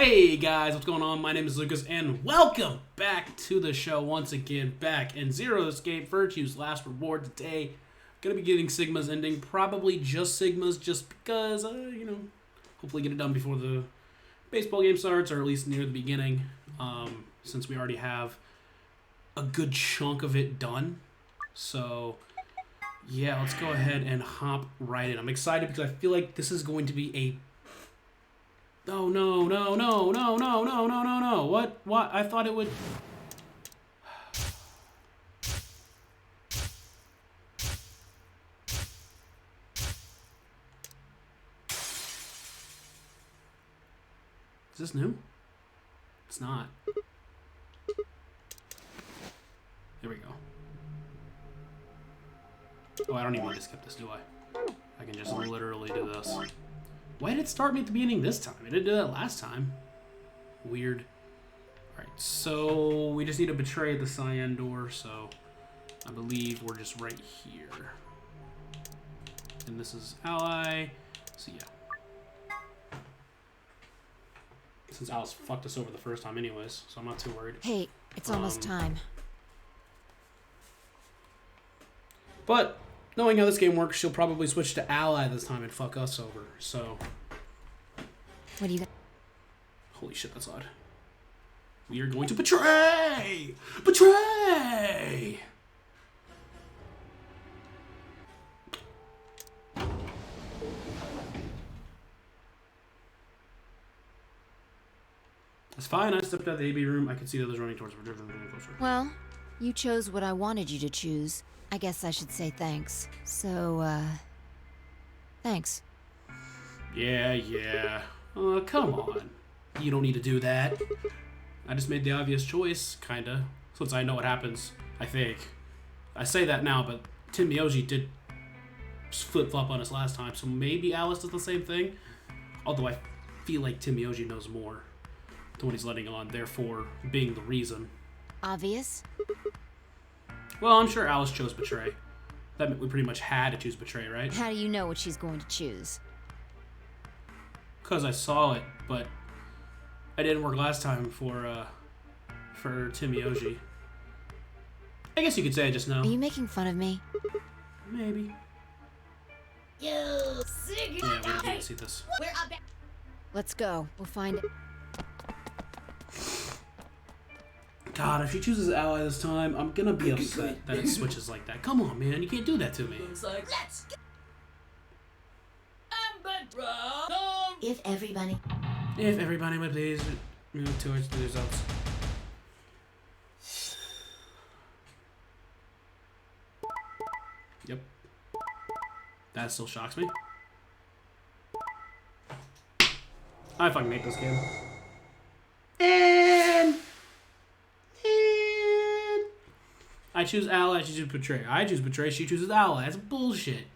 Hey guys, what's going on? My name is Lucas and welcome back to the show once again. Back in Zero Escape Virtue's last reward today. Gonna be getting Sigma's ending, probably just Sigma's just because, hopefully get it done before the baseball game starts or at least near the beginning, since we already have a good chunk of it done. So yeah, let's go ahead and hop right in. I'm excited because I feel like this is going to be a... Oh, no. What? I thought it would... Is this new? It's not. There we go. Oh, I don't even need to skip this, do I? I can just literally do this. Why did it start me at the beginning this time? It didn't do that last time. Weird. Alright, so we just need to betray the cyan door, so I believe we're just right here. And this is ally, so yeah. Since Alice fucked us over the first time anyways, so I'm not too worried. Hey, it's almost time. But knowing how this game works, she'll probably switch to ally this time and fuck us over, so... What do you got? Holy shit, that's odd. We are going to betray! Betray! It's fine, I stepped out of the AB room. I could see the others running towards me. Well, you chose what I wanted you to choose. I guess I should say thanks. So, thanks. Yeah. Come on. You don't need to do that. I just made the obvious choice, kinda. Since I know what happens, I think. I say that now, but Tim Miyoji did flip-flop on us last time, so maybe Alice does the same thing. Although I feel like Tim Miyoji knows more than what he's letting on, therefore being the reason. Obvious? Well, I'm sure Alice chose Betray. That meant we pretty much had to choose Betray, right? How do you know what she's going to choose? Because I saw it, but I didn't work last time for Tim Miyoji. I guess you could say I just know. Are you making fun of me? Maybe. You sick. Yeah, we can't see this. Let's go. We'll find it. God, if she chooses ally this time, I'm gonna be upset that it switches like that. Come on, man, you can't do that to me. It's like, let's go. If everybody would please move towards the results. Yep. That still shocks me. I fucking hate this game. And I choose ally, she chooses betray. I choose betray, she chooses ally. That's bullshit.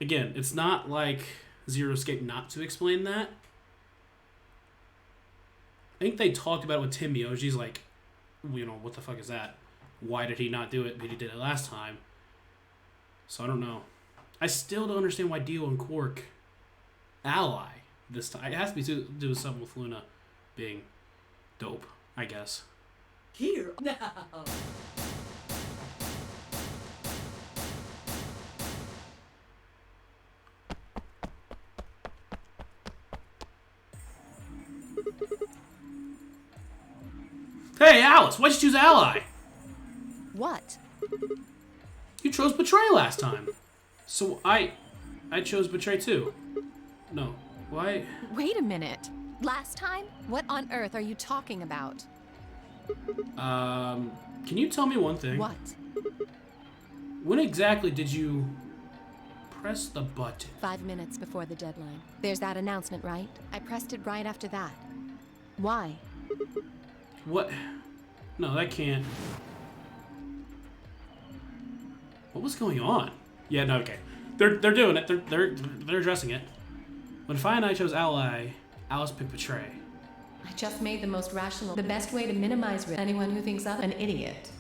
Again, it's not like Zero Escape not to explain that. I think they talked about it with Tim Miyoji's like, what the fuck is that? Why did he not do it, but he did it last time? So I don't know. I still don't understand why Dio and Quark ally this time. It has to be to do with something with Luna being dope, I guess. here now. Hey, Alice, why'd you choose ally? What? You chose betray last time. So I chose betray too. No. Why? Wait a minute. Last time? What on earth are you talking about? Can you tell me one thing? What? When exactly did you press the button? 5 minutes before the deadline. There's that announcement, right? I pressed it right after that. Why? What? No, that can't. What was going on? Yeah, no, okay. They're doing it. They're addressing it. When Fi and I chose ally, Alice picked betray. I just made the most rational, the best way to minimize risk. Anyone who thinks I'm an idiot.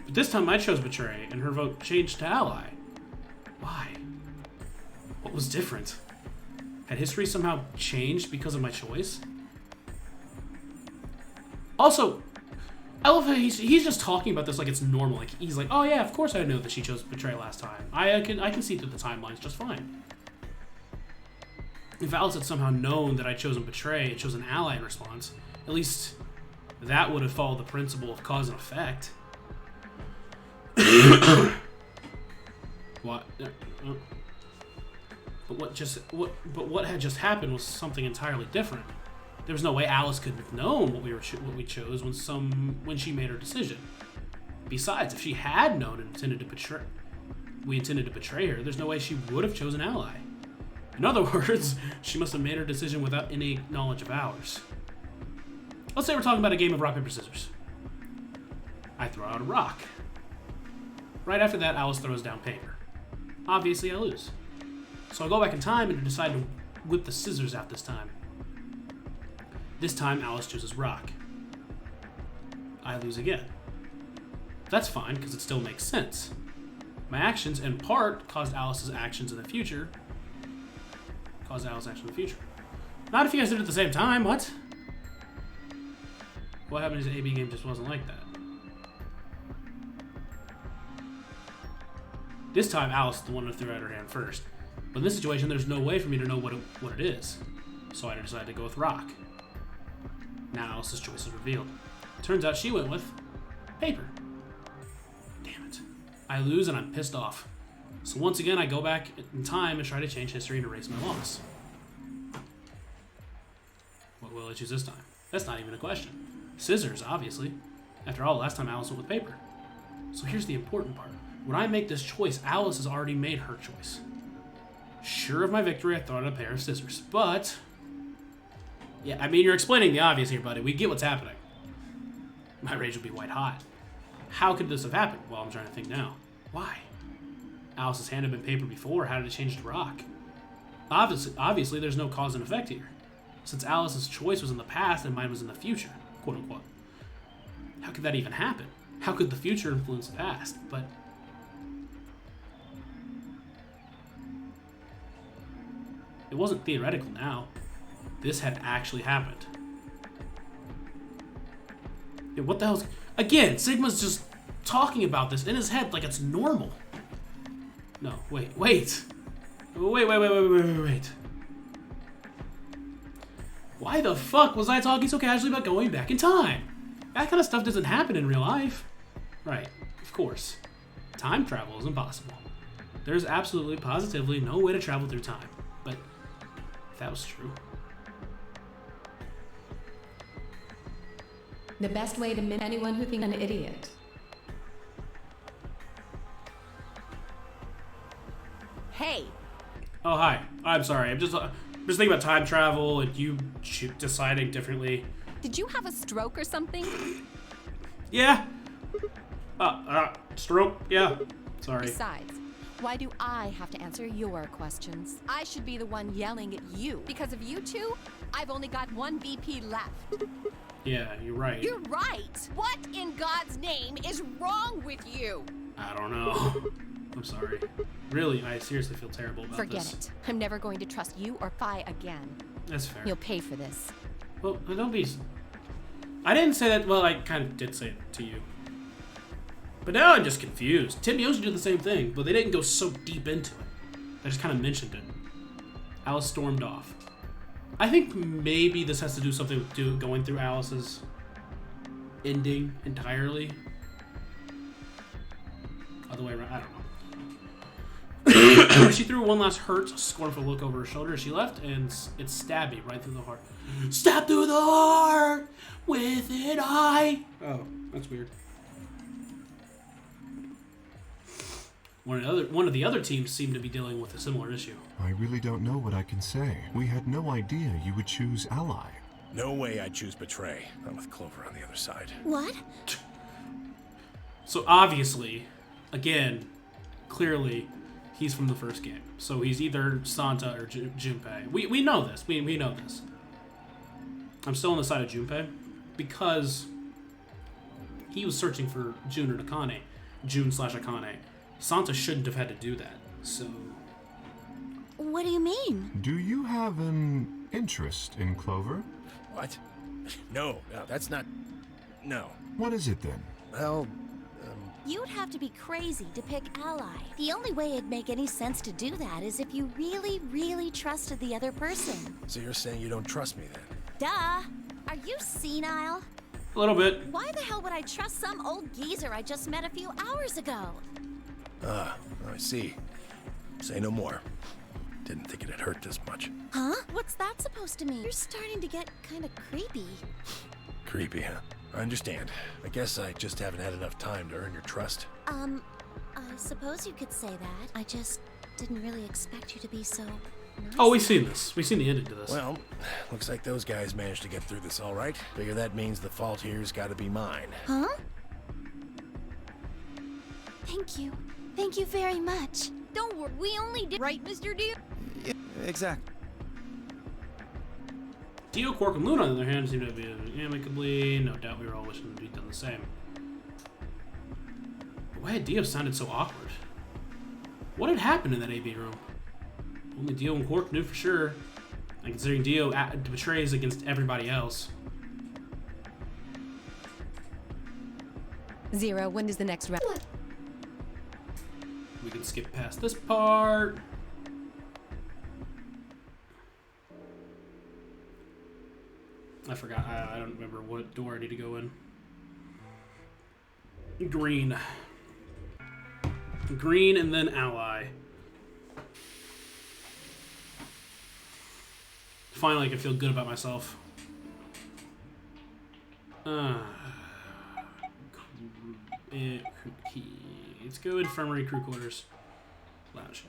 But this time I chose betray, and her vote changed to ally. Why? What was different? Had history somehow changed because of my choice? Also, I love how he's just talking about this like it's normal. Like he's like, oh yeah, of course I know that she chose betray last time. I can see through the timelines just fine. If Alice had somehow known that I'd chosen betray and chosen ally in response, at least that would have followed the principle of cause and effect. What? But what had just happened was something entirely different. There was no way Alice could have known what we chose when she made her decision. Besides, if she had known and intended to betray her, there's no way she would have chosen ally. In other words, she must have made her decision without any knowledge of ours. Let's say we're talking about a game of rock, paper, scissors. I throw out a rock. Right after that, Alice throws down paper. Obviously, I lose. So I go back in time and decide to whip the scissors out this time. This time, Alice chooses rock. I lose again. That's fine, because it still makes sense. My actions, in part, caused Alice's actions in the future. Not if you guys did it at the same time, what? What happened is the AB game just wasn't like that. This time, Alice is the one who threw out her hand first. But in this situation, there's no way for me to know what it is. So I decided to go with rock. Now Alice's choice is revealed. Turns out she went with paper. Damn it. I lose and I'm pissed off. So once again, I go back in time and try to change history and erase my loss. What will I choose this time? That's not even a question. Scissors, obviously. After all, last time Alice went with paper. So here's the important part. When I make this choice, Alice has already made her choice. Sure of my victory, I throw out a pair of scissors. But, yeah, I mean, you're explaining the obvious here, buddy. We get what's happening. My rage would be white hot. How could this have happened? Well, I'm trying to think now. Why? Alice's hand had been paper before. How did it change to rock? Obviously, there's no cause and effect here. Since Alice's choice was in the past and mine was in the future, quote unquote. How could that even happen? How could the future influence the past? But it wasn't theoretical now. This had actually happened. Yeah, what the hell's... Again, Sigma's just talking about this in his head like it's normal. No, wait. Why the fuck was I talking so casually about going back in time? That kind of stuff doesn't happen in real life. Right, of course. Time travel is impossible. There's absolutely, positively no way to travel through time. But if that was true. The best way to mimic anyone who thinks an idiot. Hey! Oh, hi. I'm sorry. I'm just thinking about time travel and you deciding differently. Did you have a stroke or something? Yeah. Stroke. Yeah. Sorry. Besides, why do I have to answer your questions? I should be the one yelling at you. Because of you two, I've only got one BP left. Yeah, you're right. You're right! What in God's name is wrong with you? I don't know. I'm sorry. Really, I seriously feel terrible about Forget this. it. I'm never going to trust you or Phi again. That's fair. You'll pay for this. Well, don't be... I didn't say that... Well, I kind of did say it to you. But now I'm just confused. Tim Yoshi did the same thing, but they didn't go so deep into it. They just kind of mentioned it. Alice stormed off. I think maybe this has to do something with going through Alice's ending entirely. Other way around, I don't know. She threw one last hurt, scornful look over her shoulder as she left, and it stabbed me right through the heart. Stab through the heart with an eye. Oh, that's weird. One of the other teams seemed to be dealing with a similar issue. I really don't know what I can say. We had no idea you would choose ally. No way I'd choose betray. Not with Clover on the other side. What? So obviously, again, clearly, he's from the first game. So he's either Santa or Junpei. We know this. We know this. I'm still on the side of Junpei because he was searching for Jun or Akane. Jun/Akane. Santa shouldn't have had to do that. So What do you mean? Do you have an interest in Clover? What? No, that's not... No. What is it then? Well, You'd have to be crazy to pick Ally. The only way it'd make any sense to do that is if you really, really trusted the other person. so you're saying you don't trust me then? Duh! Are you senile? A little bit. Why the hell would I trust some old geezer I just met a few hours ago? I see. Say no more. Didn't think it'd hurt this much. Huh? What's that supposed to mean? You're starting to get kind of creepy. Creepy, huh? I understand. I guess I just haven't had enough time to earn your trust. I suppose you could say that. I just didn't really expect you to be so nice. Oh, we've seen this. We've seen the ending to this. Well, looks like those guys managed to get through this all right. Figure that means the fault here's got to be mine. Huh? Thank you. Thank you very much. Don't worry, we only did... Right, Mr. Deer? Yeah, exactly. Dio, Quark, and Luna, on the other hand, seem to be amicably. No doubt we were all wishing to be done the same. But why had Dio sounded so awkward? What had happened in that AV room? Only Dio and Quark knew for sure. And considering Dio betrays against everybody else. Zero, when does the next round? We can skip past this part. I forgot. I don't remember what door I need to go in. Green. Green and then Ally. Finally, I can feel good about myself. Let's go infirmary, crew quarters, lounge.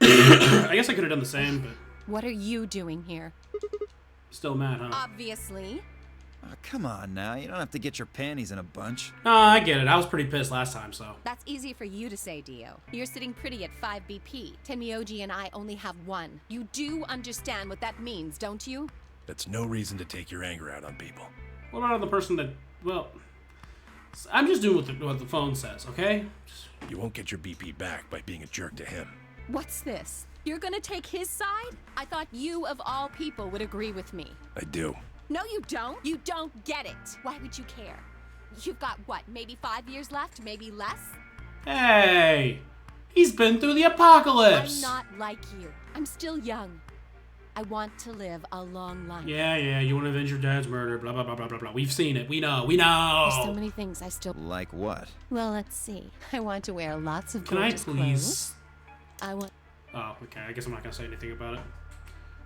I guess I could have done the same, but What are you doing here? still mad, huh? Obviously. Oh, come on now. You don't have to get your panties in a bunch. I get it. I was pretty pissed last time, so. That's easy for you to say, Dio. You're sitting pretty at 5 BP. Tenmyoji and I only have 1. You do understand what that means, don't you? That's no reason to take your anger out on people. What about the person that, well, I'm just doing what the phone says, okay? You won't get your BP back by being a jerk to him. What's this? You're gonna take his side? I thought you, of all people, would agree with me. I do. No, you don't. You don't get it. Why would you care? You've got, what, maybe 5 years left? Maybe less? Hey! He's been through the apocalypse! I'm not like you. I'm still young. I want to live a long life. Yeah, you want to avenge your dad's murder, blah, blah, blah, blah, blah, blah. We've seen it. We know. There's so many things I still... Like what? Well, let's see. I want to wear lots of Can I gorgeous please? clothes. I want... Oh, okay. I guess I'm not going to say anything about it.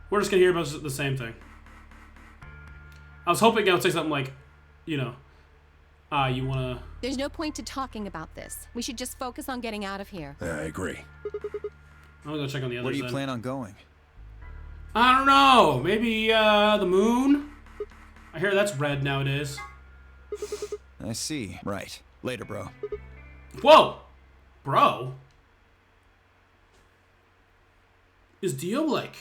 We're just going to hear about the same thing. I was hoping I would say something like, you know, you want to... There's no point to talking about this. We should just focus on getting out of here. I agree. I'm going to go check on the others. Where do you then. plan on going? I don't know. Maybe the moon? I hear that's red nowadays. I see. Right. Later, bro. Whoa! Bro? Is Dio like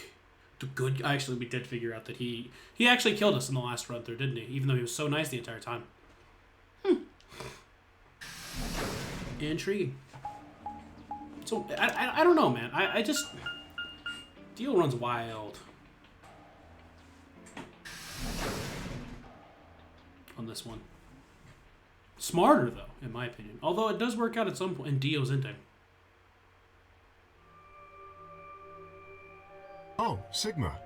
the good guy? Actually, we did figure out that he actually killed us in the last run through, didn't he? Even though he was so nice the entire time. Intriguing. So, I don't know, man. I just... Dio runs wild. On this one. Smarter, though, in my opinion. Although it does work out at some point in Dio's ending. Oh, Sigma.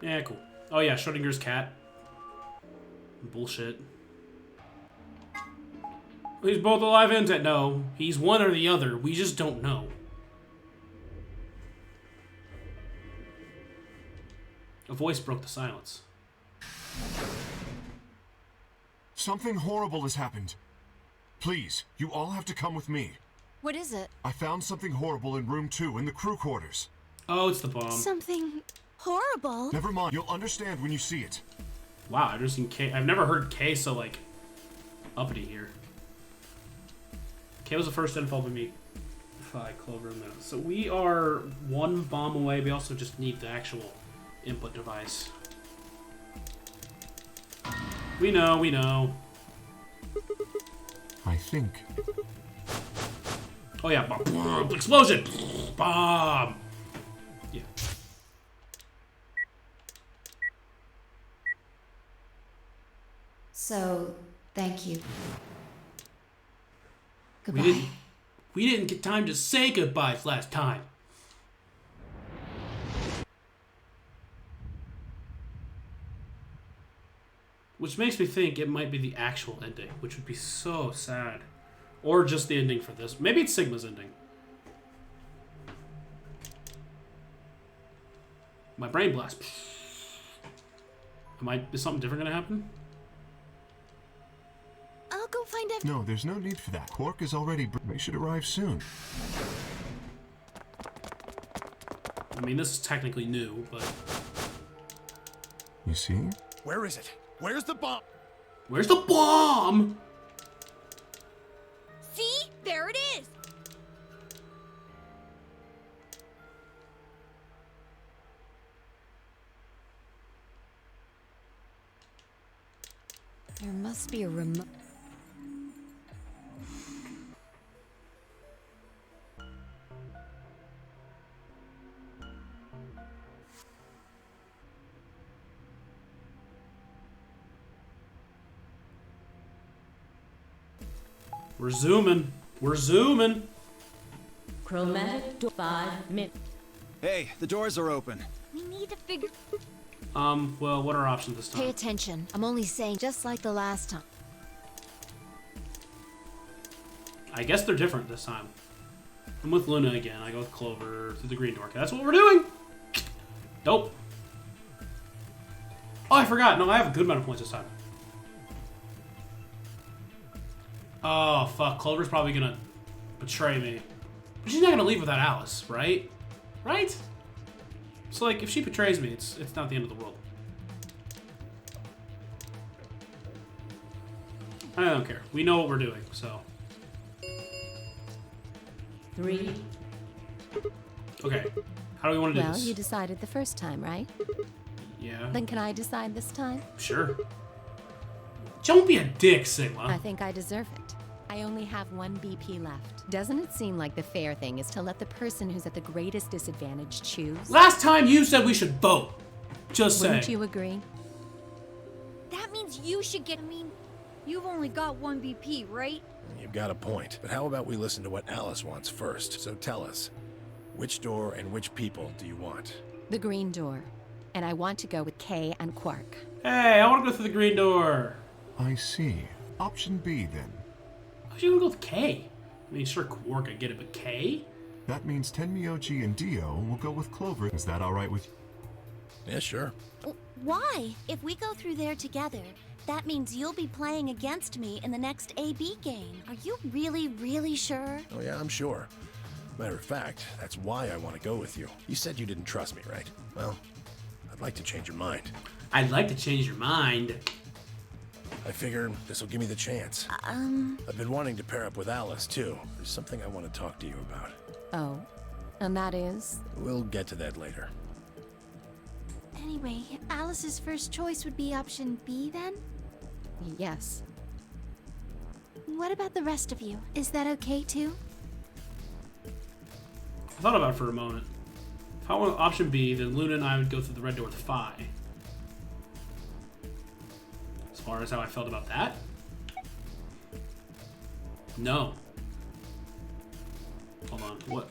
Yeah, cool. Oh, yeah, Schrodinger's cat. Bullshit. He's both alive and dead. No, he's one or the other. We just don't know. A voice broke the silence. Something horrible has happened. Please, you all have to come with me. What is it? I found something horrible in room 2 in the crew quarters. Oh, it's the bomb. Something horrible? Never mind, you'll understand when you see it. Wow, I've just seen K. I've never heard K so, like, uppity here. K was the first info to meet Clover in that. So we are one bomb away. We also just need the actual input device. We know, we know. I think. Oh yeah, bomb. Explosion! Bomb! Yeah, So, thank you. We Goodbye. didn't get time to say goodbyes last time. Which makes me think it might be the actual ending, which would be so sad. Or just the ending for this. Maybe it's Sigma's ending. My brain blast. Is something different gonna happen? I'll go find out. No, there's no need for that. Quark is already... They should arrive soon. I mean, this is technically new, but... You see? Where is it? Where's the bomb? Where's the bomb? See? There it is! There must be a remote. We're zooming. We're zooming. Chromatic 5 minutes. Hey, the doors are open. We need to figure. Well, what are our options this Pay time? attention. I'm only saying, just like the last time. I guess they're different this time. I'm with Luna again. I go with Clover through the green door. Okay, that's what we're doing. Dope. Oh, I forgot. No, I have a good amount of points this time. Oh, fuck. Clover's probably gonna betray me. But she's not gonna leave without Alice, right? Right? So, like, if she betrays me, it's not the end of the world. I don't care. We know what we're doing, so. 3. Okay. How do we want to do Well, this? you decided the first time, right? Yeah. Then can I decide this time? Sure. Don't be a dick, Sigma. I think I deserve it. I only have 1 BP left. Doesn't it seem like the fair thing is to let the person who's at the greatest disadvantage choose? Last time you said we should vote. Just saying. Wouldn't you agree? That means you should get. I mean, you've only got 1 BP, right? You've got a point. But how about we listen to what Alice wants first? So tell us, which door and which people do you want? The green door. And I want to go with Kay and Quark. Hey, I want to go through the green door. I see. Option B, then. How'd you want to go with K? I mean, sure, Quark, I get it, but K? That means Tenmyoji and Dio will go with Clover. Is that all right with you? Yeah, sure. Why? If we go through there together, that means you'll be playing against me in the next AB game. Are you really, really sure? Oh yeah, I'm sure. Matter of fact, that's why I want to go with you. You said you didn't trust me, right? Well, I'd like to change your mind. I'd like to change your mind. I figure this will give me the chance. I've been wanting to pair up with Alice, too. There's something I want to talk to you about. Oh. And that is? We'll get to that later. Anyway, Alice's first choice would be option B then? Yes. What about the rest of you? Is that okay too? I thought about it for a moment. If I want option B, then Luna and I would go through the red door with Phi. As far as how I felt about that? No. Hold on. What?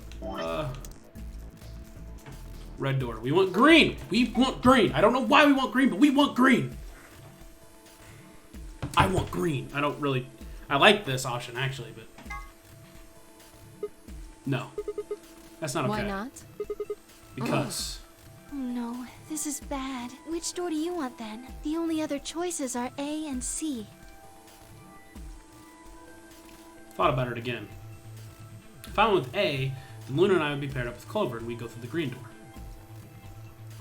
Red door. We want green! We want green! I don't know why we want green, but we want green! I want green. I don't really... I like this option, actually, but... No. That's not okay. Why not? Because... Oh no, this is bad. Which door do you want then? The only other choices are A and C. Thought about it again. If I went with A, then Luna and I would be paired up with Clover, and we'd go through the green door.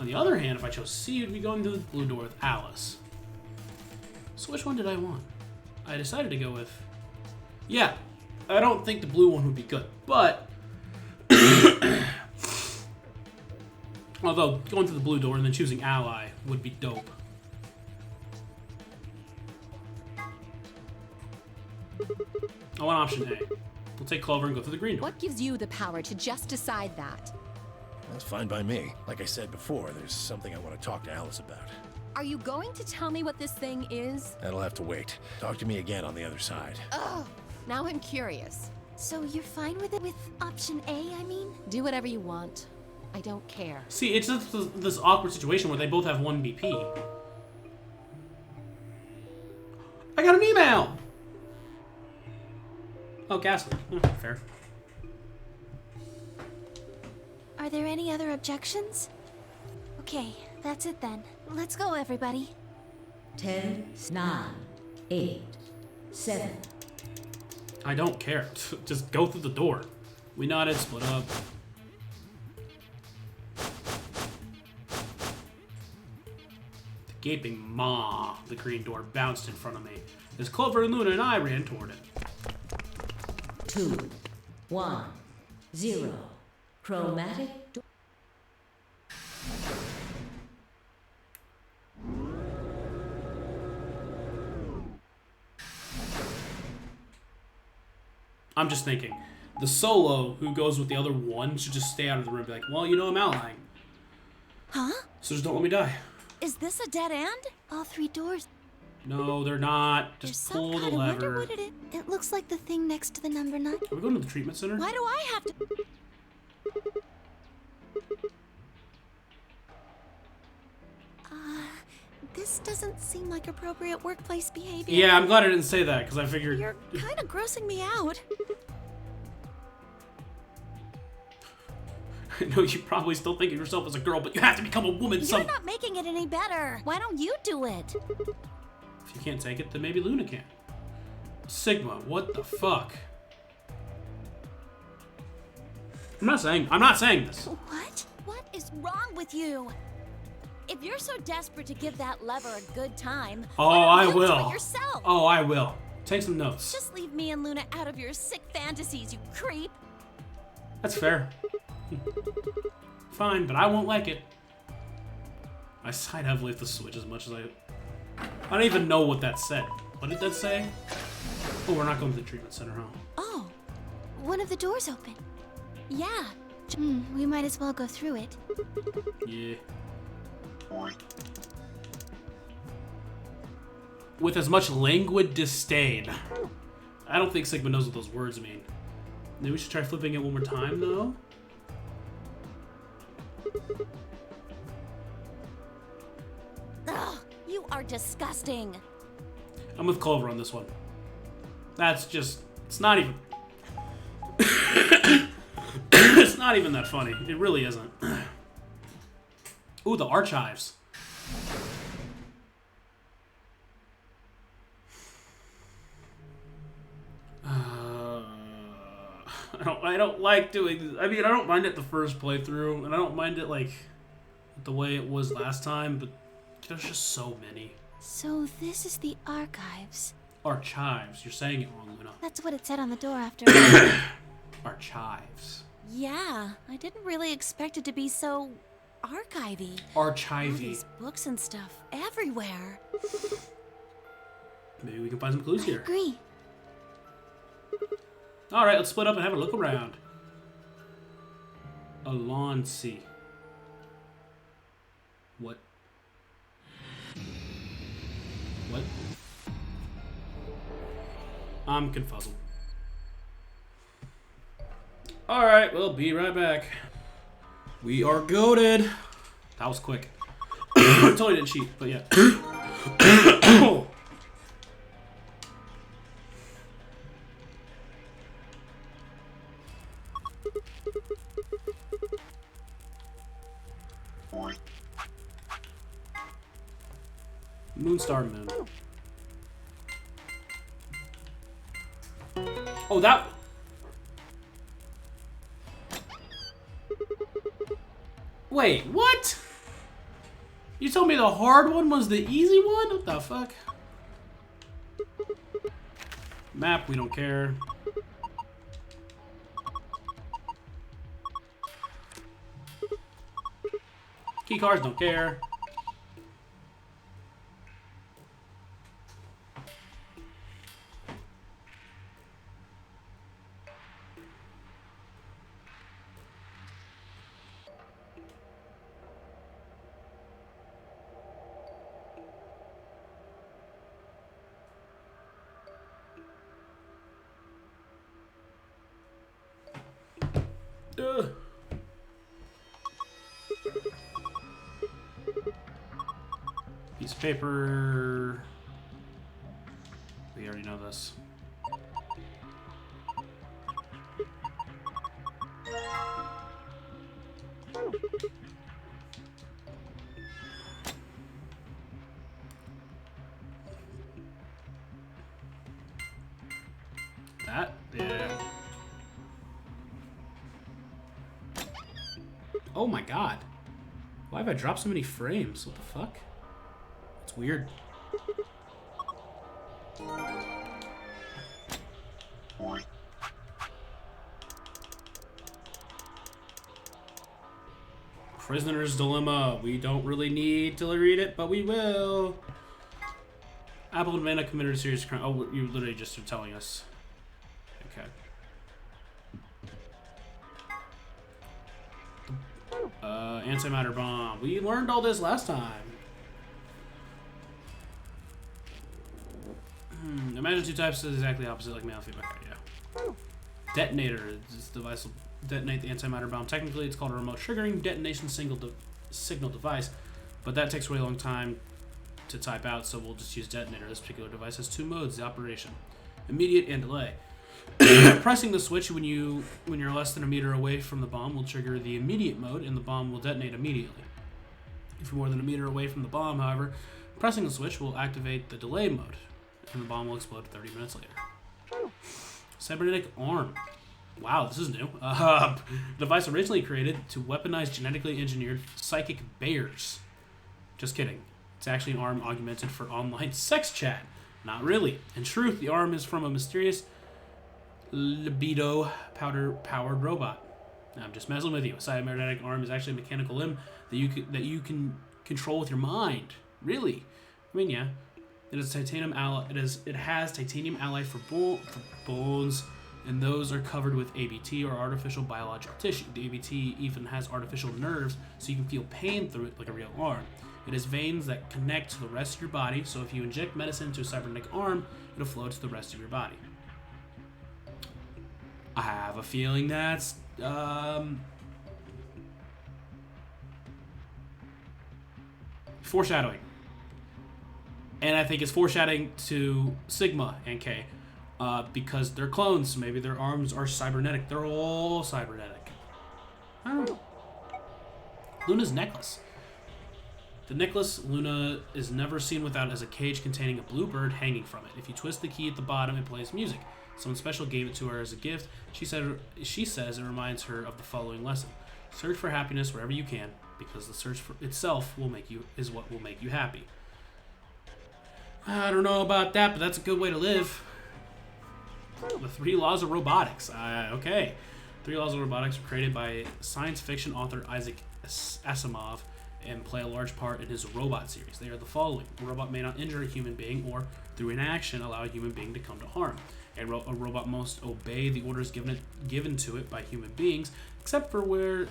On the other hand, if I chose C, we'd be going through the blue door with Alice. So which one did I want? I decided to go with... Yeah, I don't think the blue one would be good, but... Although, going through the blue door and then choosing Ally would be dope. I want option A. We'll take Clover and go through the green door. What gives you the power to just decide that? That's fine by me. Like I said before, there's something I want to talk to Alice about. Are you going to tell me what this thing is? That'll have to wait. Talk to me again on the other side. Ugh, now I'm curious. So you're fine with it? With option A, I mean? Do whatever you want. I don't care. See, it's just this awkward situation where they both have 1 BP. I got an email! Oh, gas leak. Fair. Are there any other objections? Okay, that's it then. Let's go, everybody. 10, 9, 8, 7. I don't care. Just go through the door. We nodded, split up. The gaping maw, the green door bounced in front of me as Clover and Luna and I ran toward it. 2, 1, 0. Chromatic door. I'm just thinking, the solo who goes with the other one should just stay out of the room and be like, well, you know I'm allying. Huh? So just don't let me die. Is this a dead end? All 3 doors. No, they're not. There's Just some pull the kind of wonder lever. what it is. It looks like the thing next to the number 9. Are we going to the treatment center? Why do I have to... This doesn't seem like appropriate workplace behavior. Yeah, I'm glad I didn't say that, because I figured... You're kind of grossing me out. I know you probably still think of yourself as a girl, but you have to become a woman You're not making it any better. Why don't you do it? If you can't take it, then maybe Luna can. Sigma, what the fuck? I'm not saying this. What? What is wrong with you? If you're so desperate to give that lever a good time, Oh, why I don't you do will. it yourself? Oh, I will. Take some notes. Just leave me and Luna out of your sick fantasies, you creep. That's fair. Fine, but I won't like it. I sighed heavily at the switch as much as I don't even know what that said. What did that say? Oh, we're not going to the treatment center, huh? Oh, one of the doors open. Yeah. We might as well go through it. Yeah. With as much languid disdain. I don't think Sigma knows what those words mean. Maybe we should try flipping it one more time, though. Ugh, you are disgusting. I'm with Clover on this one. That's just... It's not even... It's not even that funny. It really isn't. Ooh, the archives. I don't like doing this. I mean, I don't mind it the first playthrough, and I don't mind it, like, the way it was last time, but there's just so many. So this is the archives. Archives. You're saying it wrong, Luna. That's what it said on the door after. Archives. Yeah, I didn't really expect it to be so archivy. All Archivy. these books and stuff everywhere. Maybe we can find some clues here. Agree. Alright, let's split up and have a look around. Alonsi. What? What? I'm confuzzled. Alright, we'll be right back. We are goated. That was quick. Totally didn't cheat, but yeah. Moonstar Moon. Oh, that... Wait, what? You told me the hard one was the easy one? What the fuck? Map, we don't care. Key cards, don't care. Ugh. Piece of paper. We already know this. That? Yeah. Oh my god. Why have I dropped so many frames? What the fuck? It's weird. Prisoner's Dilemma. We don't really need to read it, but we will. Apple and Vanna committed a serious crime. Oh, you literally just are telling us. Okay. Antimatter bomb. We learned all this last time. Imagine two types is exactly opposite, like male and female. Okay, yeah. Detonator. This device will detonate the antimatter bomb. Technically, it's called a remote triggering detonation signal device, but that takes a really long time to type out, so we'll just use detonator. This particular device has two modes: the operation, immediate and delay. Pressing the switch when you're less than a meter away from the bomb will trigger the immediate mode, and the bomb will detonate immediately. If you're more than a meter away from the bomb, however, pressing the switch will activate the delay mode, and the bomb will explode 30 minutes later. Cybernetic arm. Wow, this is new. The device originally created to weaponize genetically engineered psychic bears. Just kidding. It's actually an arm augmented for online sex chat. Not really. In truth, the arm is from a mysterious libido-powered robot. I'm just messing with you. A cybernetic arm is actually a mechanical limb that you can control with your mind. Really? I mean, yeah. It is titanium alloy. It has titanium alloy for bones, and those are covered with ABT or artificial biological tissue. The ABT even has artificial nerves, so you can feel pain through it like a real arm. It has veins that connect to the rest of your body, so if you inject medicine into a cybernetic arm, it'll flow to the rest of your body. I have a feeling that's foreshadowing. And I think it's foreshadowing to Sigma and K, because they're clones. Maybe their arms are cybernetic. They're all cybernetic. I don't know. Luna's necklace. The necklace Luna is never seen without is a cage containing a blue bird hanging from it. If you twist the key at the bottom, it plays music. Someone special gave it to her as a gift. She says it reminds her of the following lesson: search for happiness wherever you can, because the search for itself is what will make you happy. I don't know about that, but that's a good way to live. The 3 laws of robotics. Okay. 3 laws of robotics were created by science fiction author Isaac Asimov and play a large part in his Robot series. They are the following: a robot may not injure a human being or, through inaction, allow a human being to come to harm. A robot must obey the orders given to it by human beings, except where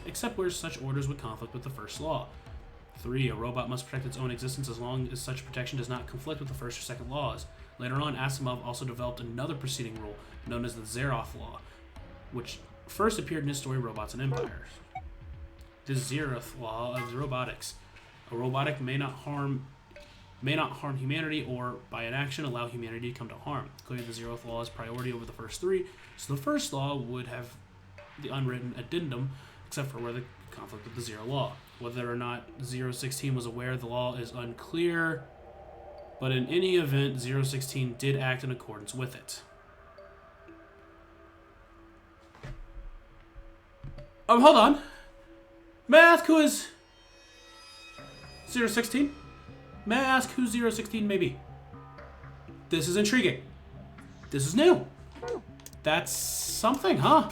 such orders would conflict with the first law. 3. A robot must protect its own existence as long as such protection does not conflict with the first or second laws. Later on, Asimov also developed another preceding rule, known as the Zeroth Law, which first appeared in his story Robots and Empires. The Zeroth Law of robotics. A robotic may not harm humanity, or by inaction allow humanity to come to harm. Clearly, the Zeroth Law is priority over the first 3, so the first law would have the unwritten addendum, except for where the conflict with the Zero Law. Whether or not 016 was aware of the law is unclear, but in any event, 016 did act in accordance with it. Hold on. May I ask who is 016? May I ask who 016 may be? This is intriguing. This is new. That's something, huh?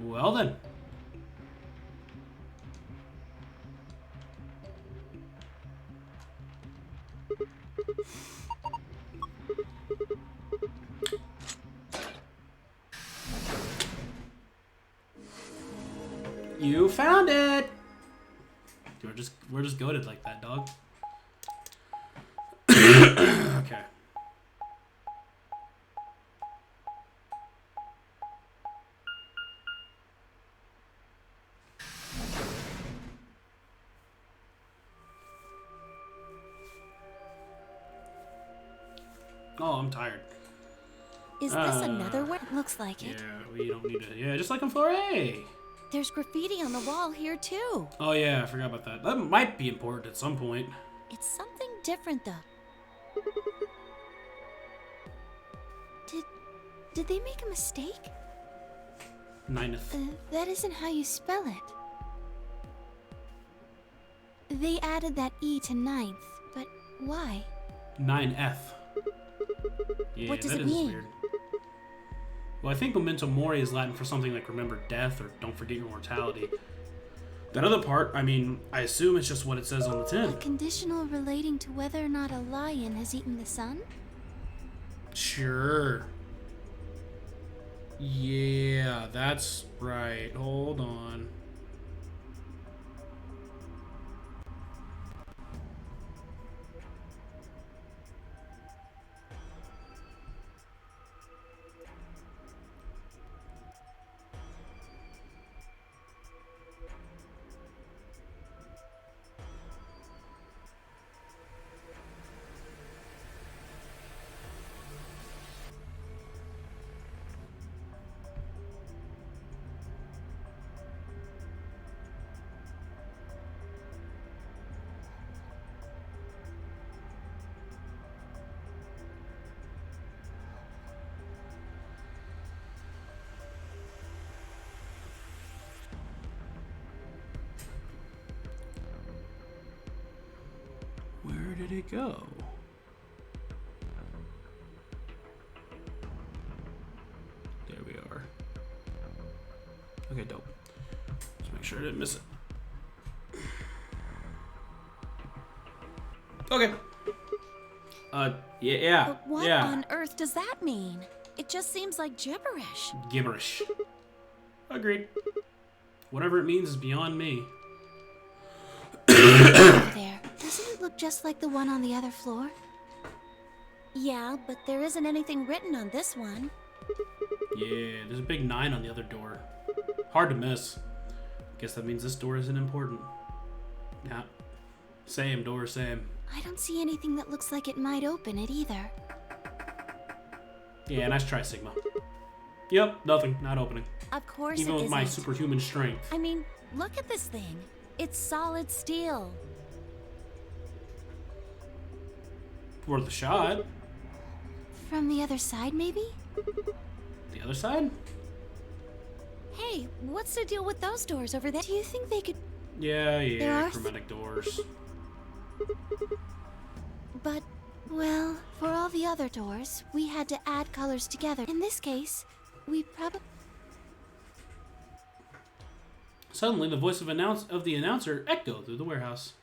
Well then. You found it! We're just goated like that, dog. Okay. Oh, I'm tired. Is this another one? Looks like it. Yeah, we don't need to. Yeah, just like on floor A. There's graffiti on the wall here too. Oh yeah, I forgot about that. That might be important at some point. It's something different though. Did they make a mistake? Ninth. That isn't how you spell it. They added that E to ninth, but why? 9F. Yeah, What does that it is mean? weird. Well, I think memento mori is Latin for something like remember death or don't forget your mortality. That other part, I mean, I assume it's just what it says on the tin. A conditional relating to whether or not a lion has eaten the sun? Sure. Yeah, that's right. Hold on. Where did it go? There we are. Okay, dope. Let's make sure I didn't miss it. Okay. Yeah. But what yeah. on earth does that mean? It just seems like gibberish. Gibberish. Agreed. Whatever it means is beyond me. There. Doesn't it look just like the one on the other floor? Yeah, but there isn't anything written on this one. Yeah, there's a big 9 on the other door. Hard to miss. Guess that means this door isn't important. Yeah. Same door, same. I don't see anything that looks like it might open it either. Yeah, nice try, Sigma. Yep, nothing. Not opening. Of course Even it with my isn't. superhuman strength. I mean, look at this thing. It's solid steel. Worth a shot. From the other side, maybe? The other side? Hey, what's the deal with those doors over there? Do you think they could... Yeah, There are chromatic doors. But, well, for all the other doors, we had to add colors together. In this case, we probably... Suddenly, the voice of the announcer echoed through the warehouse.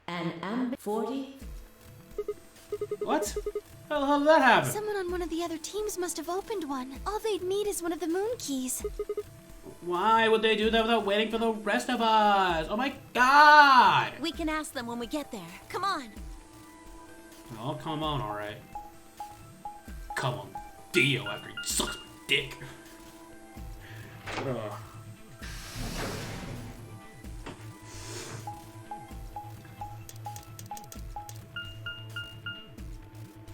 An 40. What? How the hell did that happen? Someone on one of the other teams must have opened one. All they'd need is one of the moon keys. Why would they do that without waiting for the rest of us? Oh my god! We can ask them when we get there. Come on. Oh, come on, alright. Come on, Dio, after he sucks my dick. Ugh.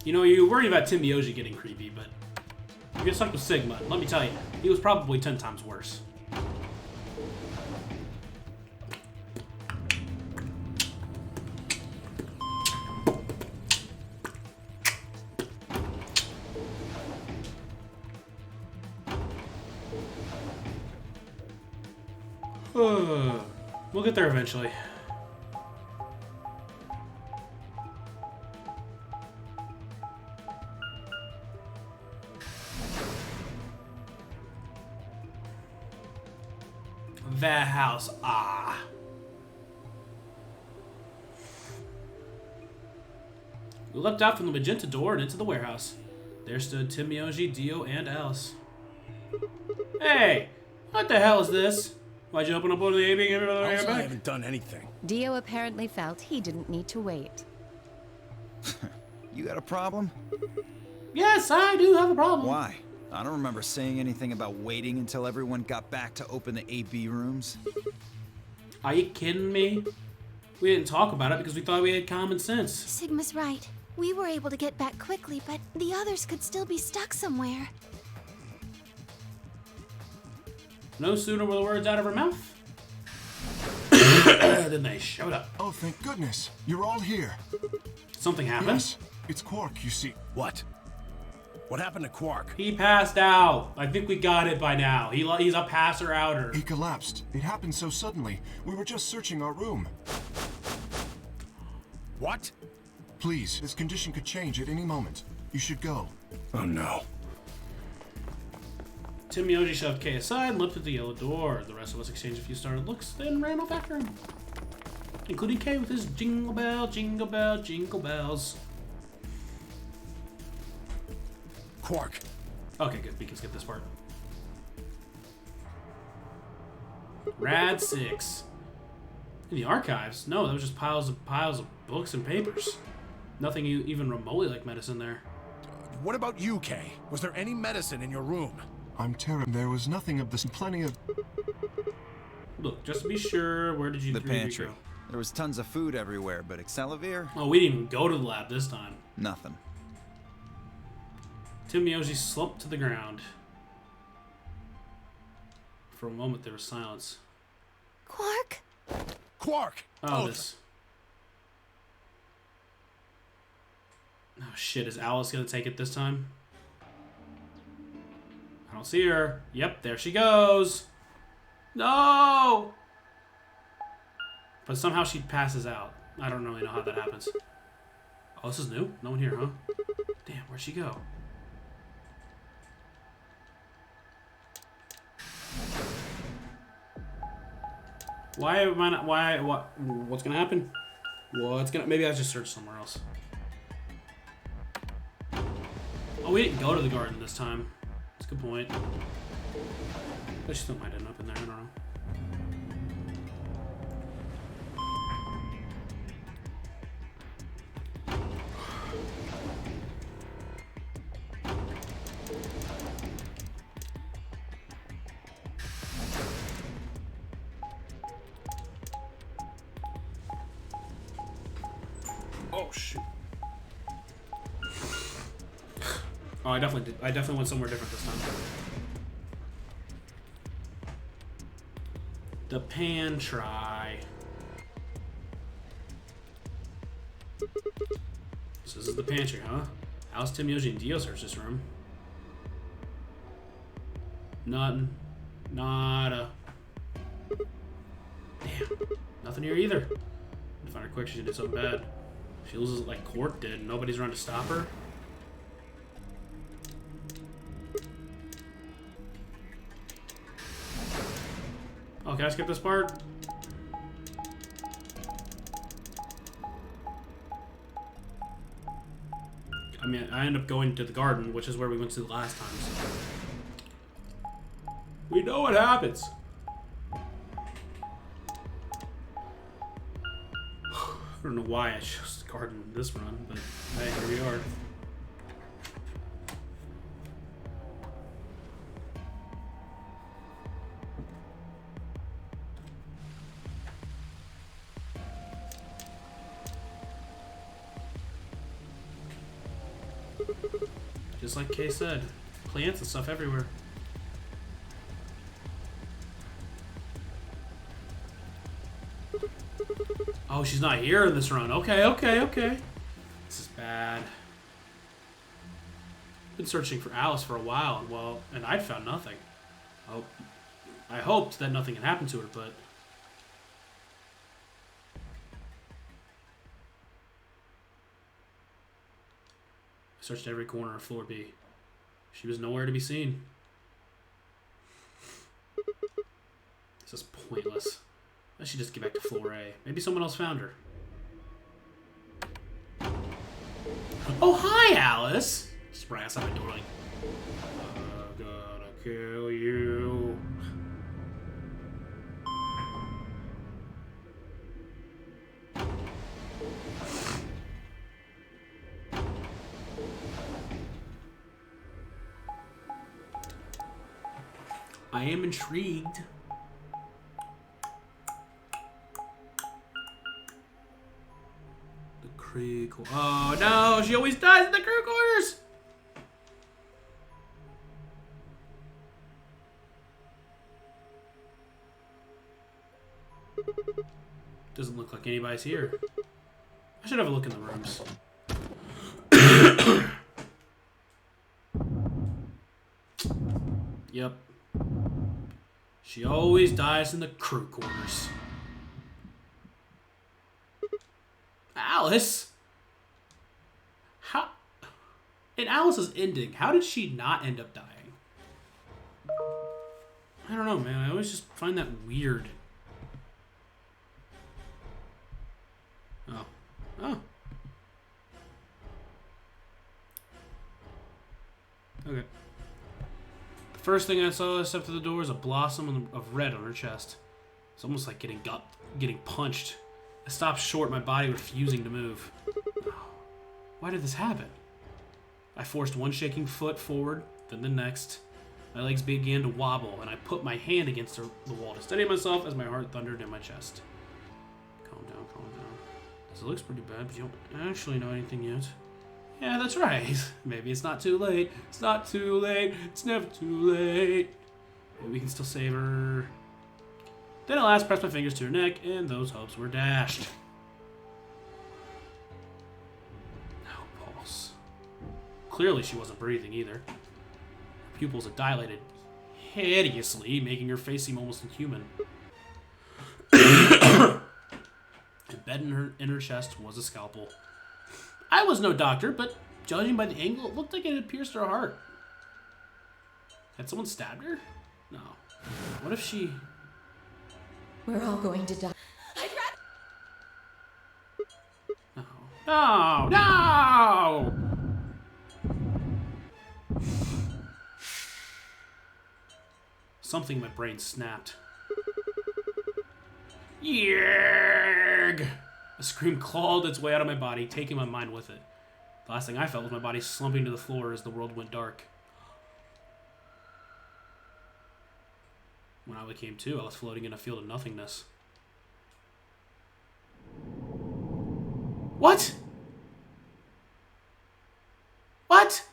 You know, you worry about Tim Yoji getting creepy, but you get stuck with Sigma, and let me tell you, he was probably 10 times worse. We'll get there eventually. That house, ah. We leapt out from the magenta door and into the warehouse. There stood Tim Mioji, Dio, and Alice. Hey, what the hell is this? Why'd you open up one of the AB and Also, I back? haven't done anything. Dio apparently felt he didn't need to wait. You got a problem? Yes, I do have a problem. Why? I don't remember saying anything about waiting until everyone got back to open the AB rooms. Are you kidding me? We didn't talk about it because we thought we had common sense. Sigma's right. We were able to get back quickly, but the others could still be stuck somewhere. No sooner were the words out of her mouth than they showed up. Oh, thank goodness. You're all here. Something happened. Yes, it's Quark, you see. What? What happened to Quark? He passed out. I think we got it by now. He's a passer outer. He collapsed. It happened so suddenly. We were just searching our room. What? Please, this condition could change at any moment. You should go. Oh no. Tim Yoji shoved Kay aside and lifted the yellow door. The rest of us exchanged a few startled looks, then ran off after him. Including Kay with his jingle bell, jingle bell, jingle bells. Quark. Okay, good. We can skip this part. Rad 6. In the archives? No, that was just piles of books and papers. Nothing even remotely like medicine there. What about you, Kay? Was there any medicine in your room? I'm terrible. There was nothing of this. Plenty of. Look, just to be sure, where did you The three of you pantry. go? There was tons of food everywhere, but Excelivir? Oh, we didn't even go to the lab this time. Nothing. Tim Yoji slumped to the ground. For a moment, there was silence. Quark? Quark! Oh, this. Oh, shit. Is Alice going to take it this time? I don't see her. Yep, there she goes. No! But somehow she passes out. I don't really know how that happens. Oh, this is new? No one here, huh? Damn, where'd she go? Why am I not? Why? What? What's gonna happen? What's gonna? Maybe I just search somewhere else. Oh, we didn't go to the garden this time. That's a good point. But she still might end up in there. I don't know. Oh shoot. Oh, I definitely did. I definitely went somewhere different this time. The pan try. So this is the pantry, huh? How's Tim Yoji and Dio search this room? Nothing. Nada. Damn. Nothing here either. To find her quick, she did something bad. She loses it like Quark did. Nobody's around to stop her. Oh, can I skip this part? I mean, I end up going to the garden, which is where we went to the last time. So. We know what happens. I don't know why I chose the garden in this run, but hey, here we are. Just like Kay said, plants and stuff everywhere. Oh, she's not here in this run. Okay, okay, okay. This is bad. Been searching for Alice for a while, and I'd found nothing. Oh, I hoped that nothing had happened to her, but I searched every corner of floor B. She was nowhere to be seen. This is pointless. I should just get back to floor A. Maybe someone else found her. Oh, hi, Alice! Just right outside my door like, I'm gonna kill you. I am intrigued. crew quarters. Oh no, she always dies in the crew quarters! Doesn't look like anybody's here. I should have a look in the rooms. Yep. She always dies in the crew quarters. Alice? How? In Alice's ending, how did she not end up dying? I don't know, man. I always just find that weird. Oh. Oh. Okay. The first thing I saw as I stepped through the door was a blossom of red on her chest. It's almost like getting punched. I stopped short, my body refusing to move. Why did this happen? I forced one shaking foot forward, then the next. My legs began to wobble, and I put my hand against the wall to steady myself as my heart thundered in my chest. Calm down, calm down. This looks pretty bad, but you don't actually know anything yet. Yeah, that's right. Maybe it's not too late. It's not too late. It's never too late. Maybe we can still save her. Then at last pressed my fingers to her neck, and those hopes were dashed. No pulse. Clearly she wasn't breathing either. Her pupils had dilated hideously, making her face seem almost inhuman. Embedded in her chest was a scalpel. I was no doctor, but judging by the angle, it looked like it had pierced her heart. Had someone stabbed her? No. What if she... We're all going to die. No. No! No! Something in my brain snapped. Yerg! A scream clawed its way out of my body, taking my mind with it. The last thing I felt was my body slumping to the floor as the world went dark. When I came to, I was floating in a field of nothingness. What? What?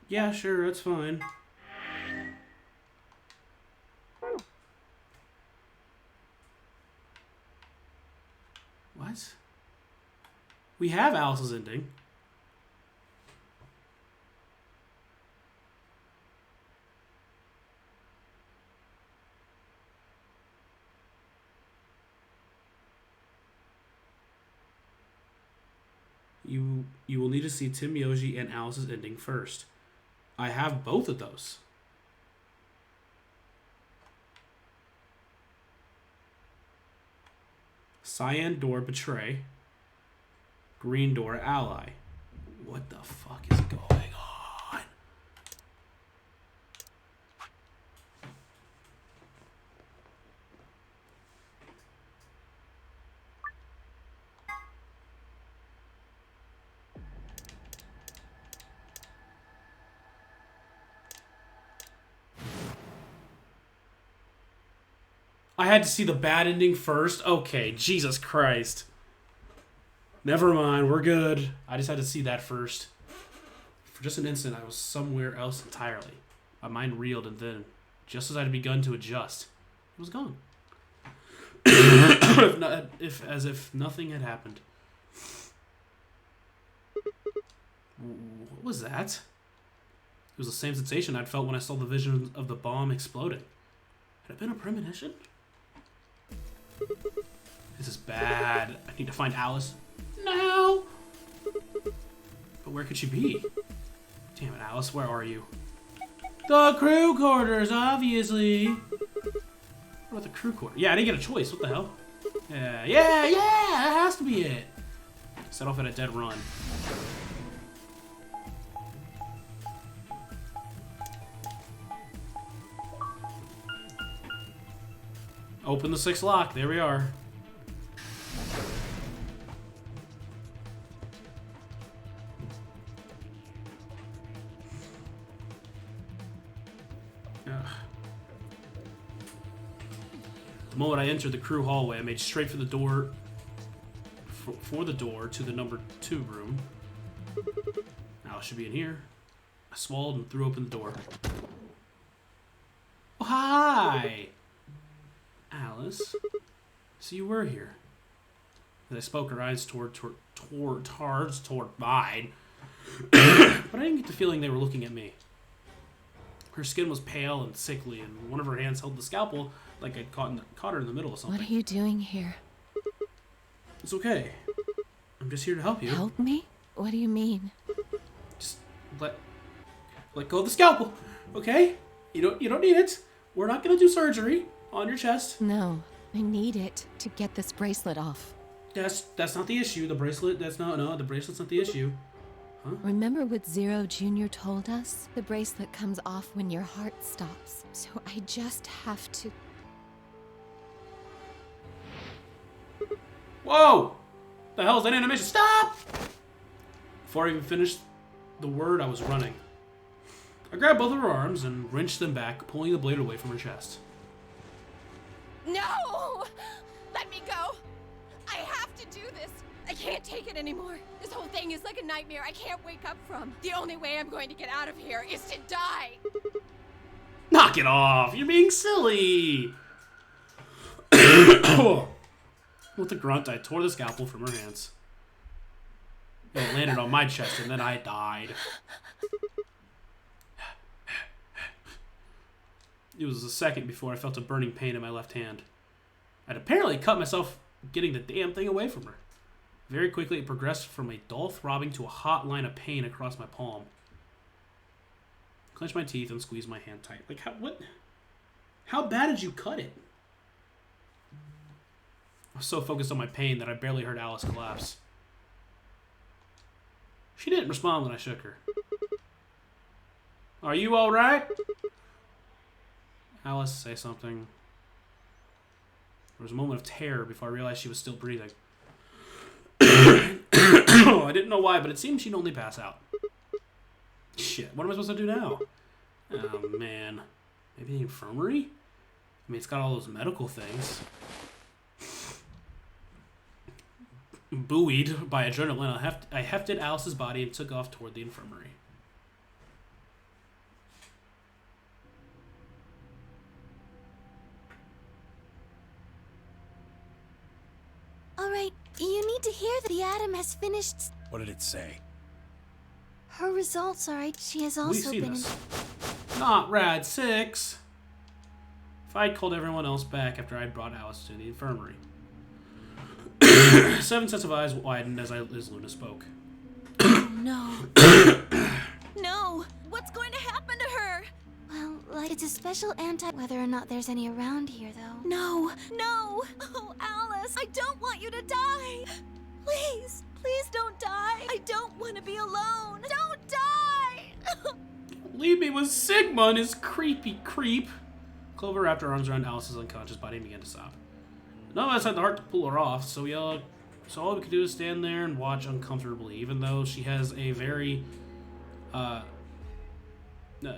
Yeah, sure, that's fine. What? We have Alice's ending. You will need to see Tim Yoji and Alice's ending first. I have both of those. Cyan door betray. Green door ally. What the fuck is going on? I had to see the bad ending first? Okay, Jesus Christ. Never mind, we're good. I just had to see that first. For just an instant, I was somewhere else entirely. My mind reeled, and then, just as I had begun to adjust, it was gone. As if nothing had happened. What was that? It was the same sensation I'd felt when I saw the vision of the bomb exploding. Had it been a premonition? This is bad. I need to find Alice. No! But where could she be? Damn it, Alice, where are you? The crew quarters, obviously. What about the crew quarters? Yeah, I didn't get a choice. What the hell? Yeah, that has to be it. Set off at a dead run. Open the 6th lock. There we are. Ugh. The moment I entered the crew hallway, I made straight for the door. For the door to the number 2 room. Alice should be in here. I swallowed and threw open the door. Oh, hi! Alice. So you were here. As I spoke, her eyes toward mine. But I didn't get the feeling they were looking at me. Her skin was pale and sickly, and one of her hands held the scalpel like I'd caught her in the middle of something. What are you doing here? It's okay. I'm just here to help you. Help me? What do you mean? Just let go of the scalpel, okay? You don't need it. We're not gonna do surgery on your chest. No, I need it to get this bracelet off. That's not the issue. The bracelet. The bracelet's not the issue. Huh? Remember what Zero Jr. told us? The bracelet comes off when your heart stops. So I just have to. Whoa! The hell is that animation? Stop! Before I even finished the word, I was running. I grabbed both of her arms and wrenched them back, pulling the blade away from her chest. No! Let me go! I have to do this! I can't take it anymore. This whole thing is like a nightmare I can't wake up from. The only way I'm going to get out of here is to die! Knock it off! You're being silly! With a grunt, I tore the scalpel from her hands. It landed on my chest, and then I died. It was a second before I felt a burning pain in my left hand. I'd apparently cut myself getting the damn thing away from her. Very quickly, it progressed from a dull throbbing to a hot line of pain across my palm. I clenched my teeth and squeezed my hand tight. Like, how bad did you cut it? I was so focused on my pain that I barely heard Alice collapse. She didn't respond when I shook her. Are you all right? Alice, say something. There was a moment of terror before I realized she was still breathing. I didn't know why, but it seemed she'd only pass out. Shit, what am I supposed to do now? Oh, man. Maybe the infirmary? I mean, it's got all those medical things. Buoyed by adrenaline, I hefted Alice's body and took off toward the infirmary. Alright, you need to hear that the Atom has finished. What did it say? Her results, alright. She has We've also seen been. this. Not Rad 6. If I'd called everyone else back after I'd brought Alice to the infirmary. 7 sets of eyes widened as Luna spoke. No. No! What's going to happen to her? Well, like, it's a special whether or not there's any around here, though. No! No! Oh, Alice! I don't want you to die! Please! Please don't die! I don't want to be alone! Don't die! Leave me with Sigma and his creepy creep. Clover wrapped her arms around Alice's unconscious body and began to sob. None of us had the heart to pull her off, so all we could do is stand there and watch uncomfortably, even though she has a very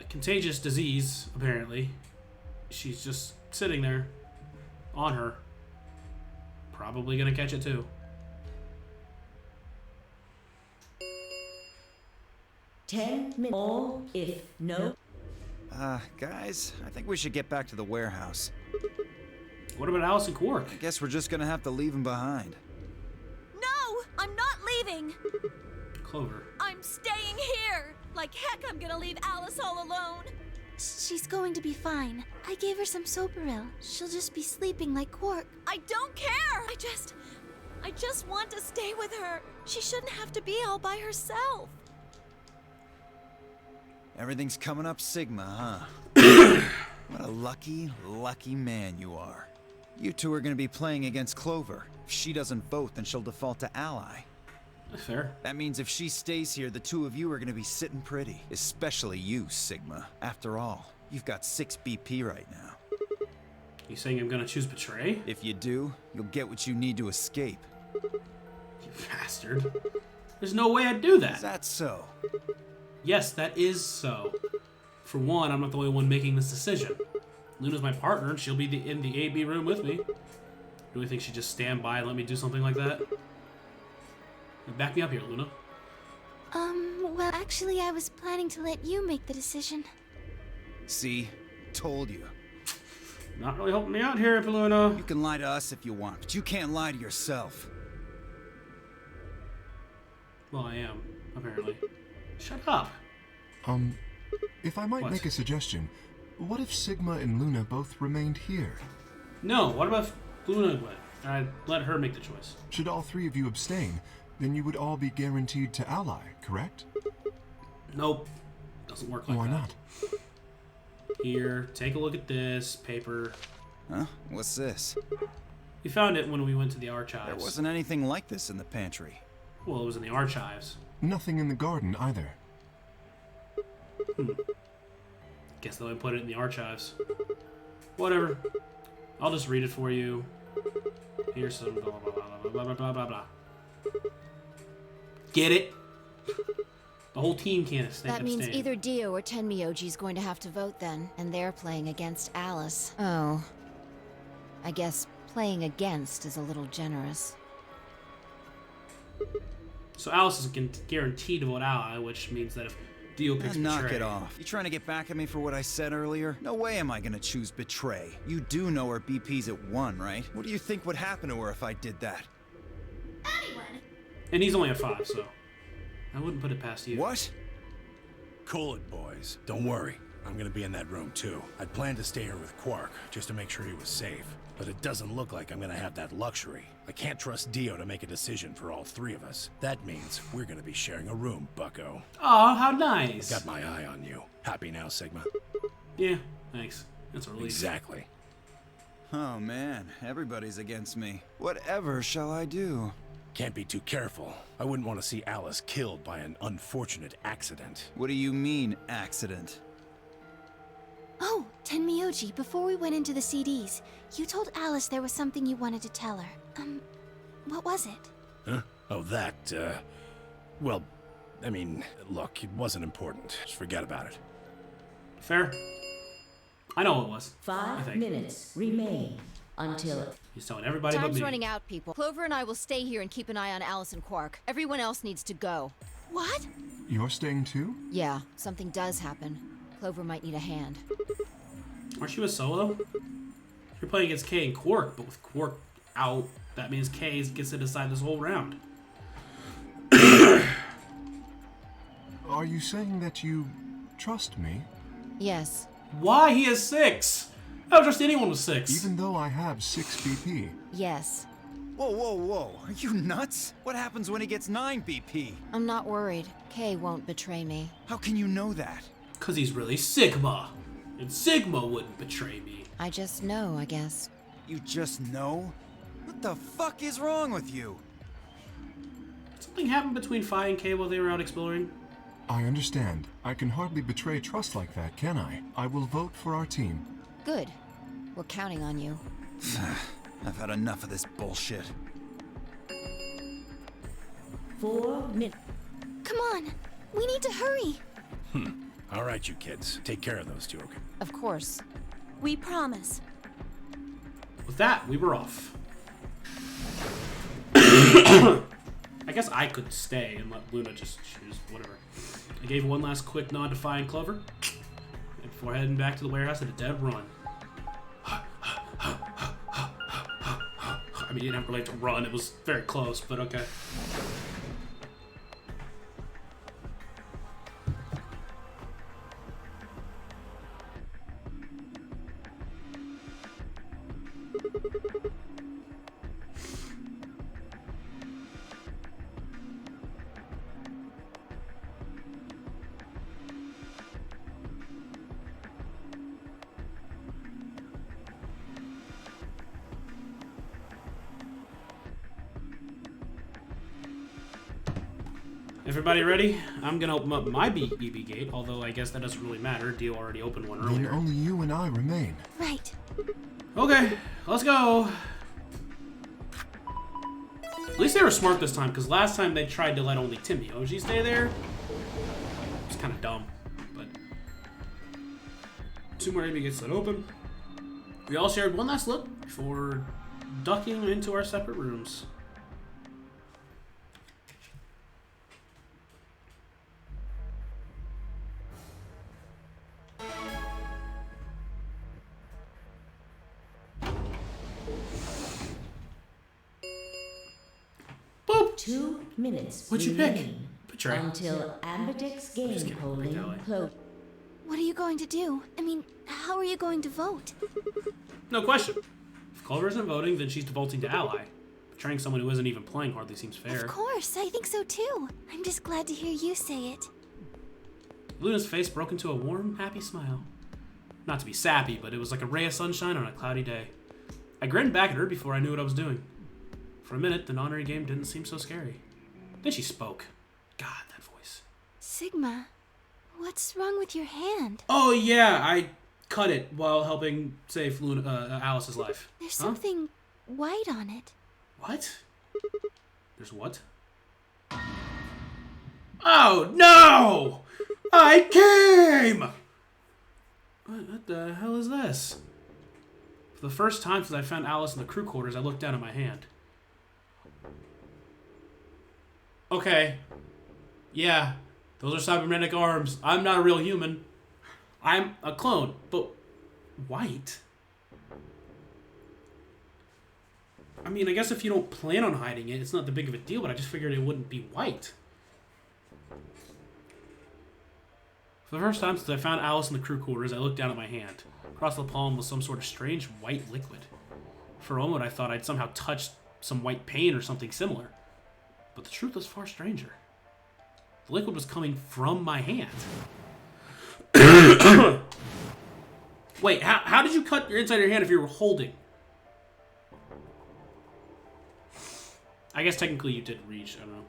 contagious disease, apparently. She's just sitting there on her. Probably gonna catch it too. 10 minutes more if no. Guys, I think we should get back to the warehouse. What about Alice and Quark? I guess we're just gonna have to leave him behind. No! I'm not leaving! Clover. I'm staying here! Like heck, I'm gonna leave Alice all alone! She's going to be fine. I gave her some Soparil. She'll just be sleeping like Quark. I don't care! I just want to stay with her. She shouldn't have to be all by herself. Everything's coming up Sigma, huh? What a lucky, lucky man you are. You two are gonna be playing against Clover. If she doesn't vote, then she'll default to Ally. Fair. That means if she stays here, the two of you are gonna be sitting pretty. Especially you, Sigma. After all, you've got 6 BP right now. You saying I'm gonna choose betray? If you do, you'll get what you need to escape. You bastard. There's no way I'd do that. Is that so? Yes, that is so. For one, I'm not the only one making this decision. Luna's my partner, and she'll be in the AB room with me. Do you think she'd just stand by and let me do something like that? Back me up here, Luna. Well, actually, I was planning to let you make the decision. See? Told you. Not really helping me out here, Luna. You can lie to us if you want, but you can't lie to yourself. Well, I am, apparently. Shut up. If I might What? make a suggestion, what if Sigma and Luna both remained here? No, what about if Luna went? I'd let her make the choice. Should all 3 of you abstain, then you would all be guaranteed to ally, correct? Nope. Doesn't work like Why that. not? Here, take a look at this paper. Huh? What's this? We found it when we went to the archives. There wasn't anything like this in the pantry. Well, it was in the archives. Nothing in the garden either. Guess they'll put it in the archives. Whatever. I'll just read it for you. Here's some blah blah blah blah blah blah blah blah. Get it? The whole team can't abstain. That means either Dio or Tenmyoji's going to have to vote then, and they're playing against Alice. Oh. I guess playing against is a little generous. So Alice is guaranteed to vote ally, which means that if Dio picks Knock betray, it off. You trying to get back at me for what I said earlier? No way am I gonna choose betray. You do know her BP's at 1, right? What do you think would happen to her if I did that? and he's only at 5, so I wouldn't put it past you. What? Cool it, boys. Don't worry. I'm gonna be in that room, too. I'd planned to stay here with Quark, just to make sure he was safe. But it doesn't look like I'm gonna have that luxury. I can't trust Dio to make a decision for all 3 of us. That means we're gonna be sharing a room, bucko. Aw, how nice. Got my eye on you. Happy now, Sigma? Yeah, thanks. That's a relief. Exactly. Oh man, everybody's against me. Whatever shall I do? Can't be too careful. I wouldn't want to see Alice killed by an unfortunate accident. What do you mean, accident? Oh, Tenmyoji, before we went into the CDs, you told Alice there was something you wanted to tell her. What was it? Huh? Oh, that, well, I mean, look, it wasn't important. Just forget about it. Fair. I know it was. I 5 think. minutes remain until He's telling everybody but Time's me. running out, people. Clover and I will stay here and keep an eye on Alice and Quark. Everyone else needs to go. What? You're staying too? Yeah, something does happen. Clover might need a hand. Aren't you a solo? You're playing against K and Quark, but with Quark out, that means K gets to decide this whole round. Are you saying that you trust me? Yes. Why? He has 6. I would trust anyone with 6. Even though I have 6 BP. Yes. Whoa, whoa, whoa. Are you nuts? What happens when he gets 9 BP? I'm not worried. Kay won't betray me. How can you know that? Because he's really Sigma. And Sigma wouldn't betray me. I just know, I guess. You just know? What the fuck is wrong with you? Something happened between Phi and K while they were out exploring. I understand. I can hardly betray trust like that, can I? I will vote for our team. Good. We're counting on you. I've had enough of this bullshit. 4 minutes. Come on. We need to hurry. All right, you kids. Take care of those 2, okay? Of course. We promise. With that, we were off. I guess I could stay and let Luna just choose whatever. I gave one last quick nod to Phi and Clover, and before heading back to the warehouse at a dead run. I mean, you didn't have really have to run. It was very close, but okay. Everybody ready? I'm gonna open up my BB gate, although I guess that doesn't really matter. Dio already opened one Then earlier. only you and I remain. Right. Okay, let's go. At least they were smart this time, because last time they tried to let only Timmy OG stay there. It's kind of dumb, but 2 more AB gates let open. We all shared one last look before ducking into our separate rooms. Boop! 2 minutes What'd you pick? remain Betray. until Ambidex game kidding. polling Really. close. What are you going to do? I mean, how are you going to vote? No question. If Culver isn't voting, then she's defaulting to ally. Betraying someone who isn't even playing hardly seems fair. Of course, I think so too. I'm just glad to hear you say it. Luna's face broke into a warm, happy smile. Not to be sappy, but it was like a ray of sunshine on a cloudy day. I grinned back at her before I knew what I was doing. For a minute, the non-Nary game didn't seem so scary. Then she spoke. God, that voice. Sigma, what's wrong with your hand? Oh yeah, I cut it while helping save Alice's life. There's Huh? something white on it. What? There's what? Oh no! I came! What the hell is this? For the first time since I found Alice in the crew quarters, I looked down at my hand. Okay. Yeah, those are cybernetic arms. I'm not a real human. I'm a clone, but white? I mean, I guess if you don't plan on hiding it, it's not that big of a deal, but I just figured it wouldn't be white. For the first time since I found Alice in the crew quarters, I looked down at my hand. Across the palm was some sort of strange white liquid. For a moment, I thought I'd somehow touched some white paint or something similar. But the truth was far stranger. The liquid was coming from my hand. Wait, how did you cut your inside of your hand if you were holding? I guess technically you did reach, I don't know.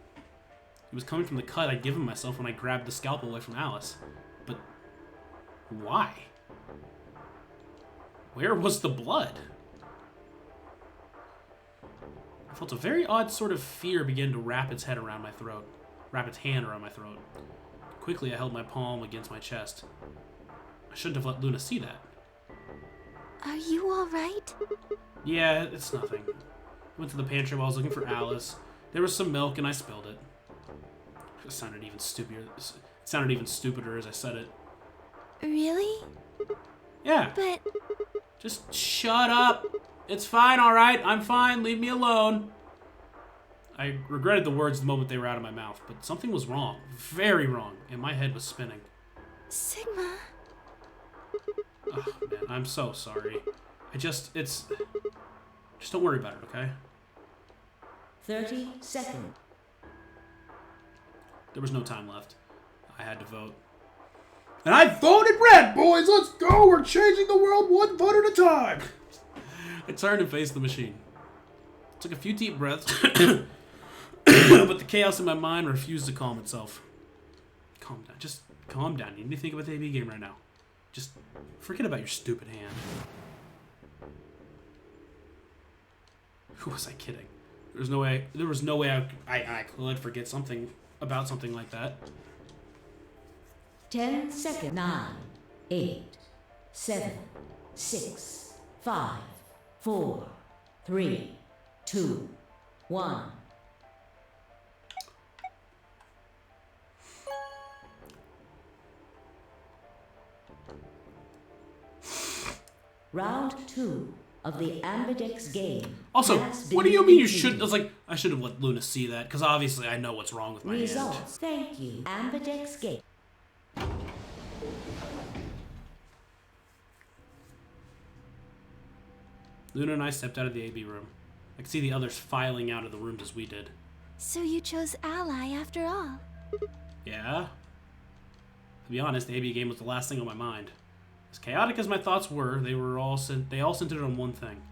It was coming from the cut I'd given myself when I grabbed the scalpel away from Alice. But why? Where was the blood? I felt a very odd sort of fear begin to wrap its hand around my throat. Quickly, I held my palm against my chest. I shouldn't have let Luna see that. Are you alright? Yeah, it's nothing. Went to the pantry while I was looking for Alice. There was some milk and I spilled it. It sounded even stupider as I said it. Really? Yeah. But Just shut up. It's fine, alright? I'm fine. Leave me alone. I regretted the words the moment they were out of my mouth, but something was wrong. Very wrong. And my head was spinning. Sigma, Oh, man. I'm so sorry. Just don't worry about it, okay? 30 seconds. There was no time left. I had to vote. And I voted red, boys! Let's go! We're changing the world one vote at a time! I turned and faced the machine. Took a few deep breaths, but the chaos in my mind refused to calm itself. Calm down. Just calm down. You need to think about the AB game right now. Just forget about your stupid hand. Who was I kidding? There was no way I could forget something about something like that. 10 seconds. 9, 8, 7, 6, 5, 4, 3, 2, 1. Round 2 of the Ambidex game. Also, has what been do you mean you completed. should? I should have let Luna see that, because obviously I know what's wrong with my hand. Results. Thank you. Ambidex game. Luna and I stepped out of the AB room. I could see the others filing out of the rooms as we did. so you chose ally after all. Yeah? To be honest, the AB game was the last thing on my mind. As chaotic as my thoughts were, they all centered on one thing.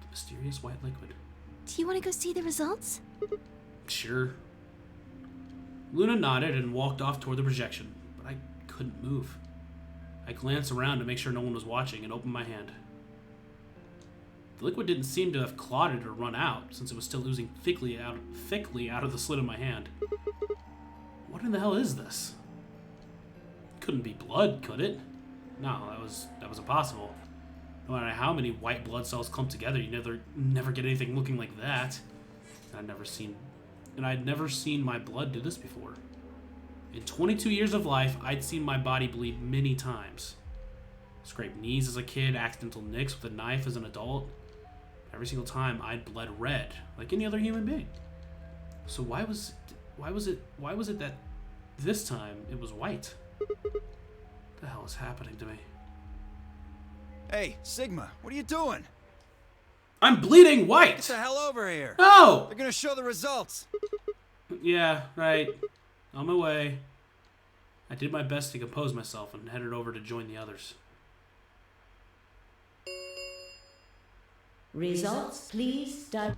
The mysterious white liquid. Do you want to go see the results? Sure. Luna nodded and walked off toward the projection, but I couldn't move. I glanced around to make sure no one was watching and opened my hand. The liquid didn't seem to have clotted or run out, since it was still oozing thickly out of the slit of my hand. What in the hell is this? Couldn't be blood, could it? No, that was impossible. No matter how many white blood cells clump together, you never get anything looking like that. I'd never seen my blood do this before. In 22 years of life, I'd seen my body bleed many times. Scraped knees as a kid, accidental nicks with a knife as an adult. Every single time I'd bled red, like any other human being. So why was it that this time it was white? What the hell is happening to me? Hey, Sigma, what are you doing? I'm bleeding white! Get the hell over here! No! They're gonna show the results! Yeah, right. On my way. I did my best to compose myself and headed over to join the others. Results, please start.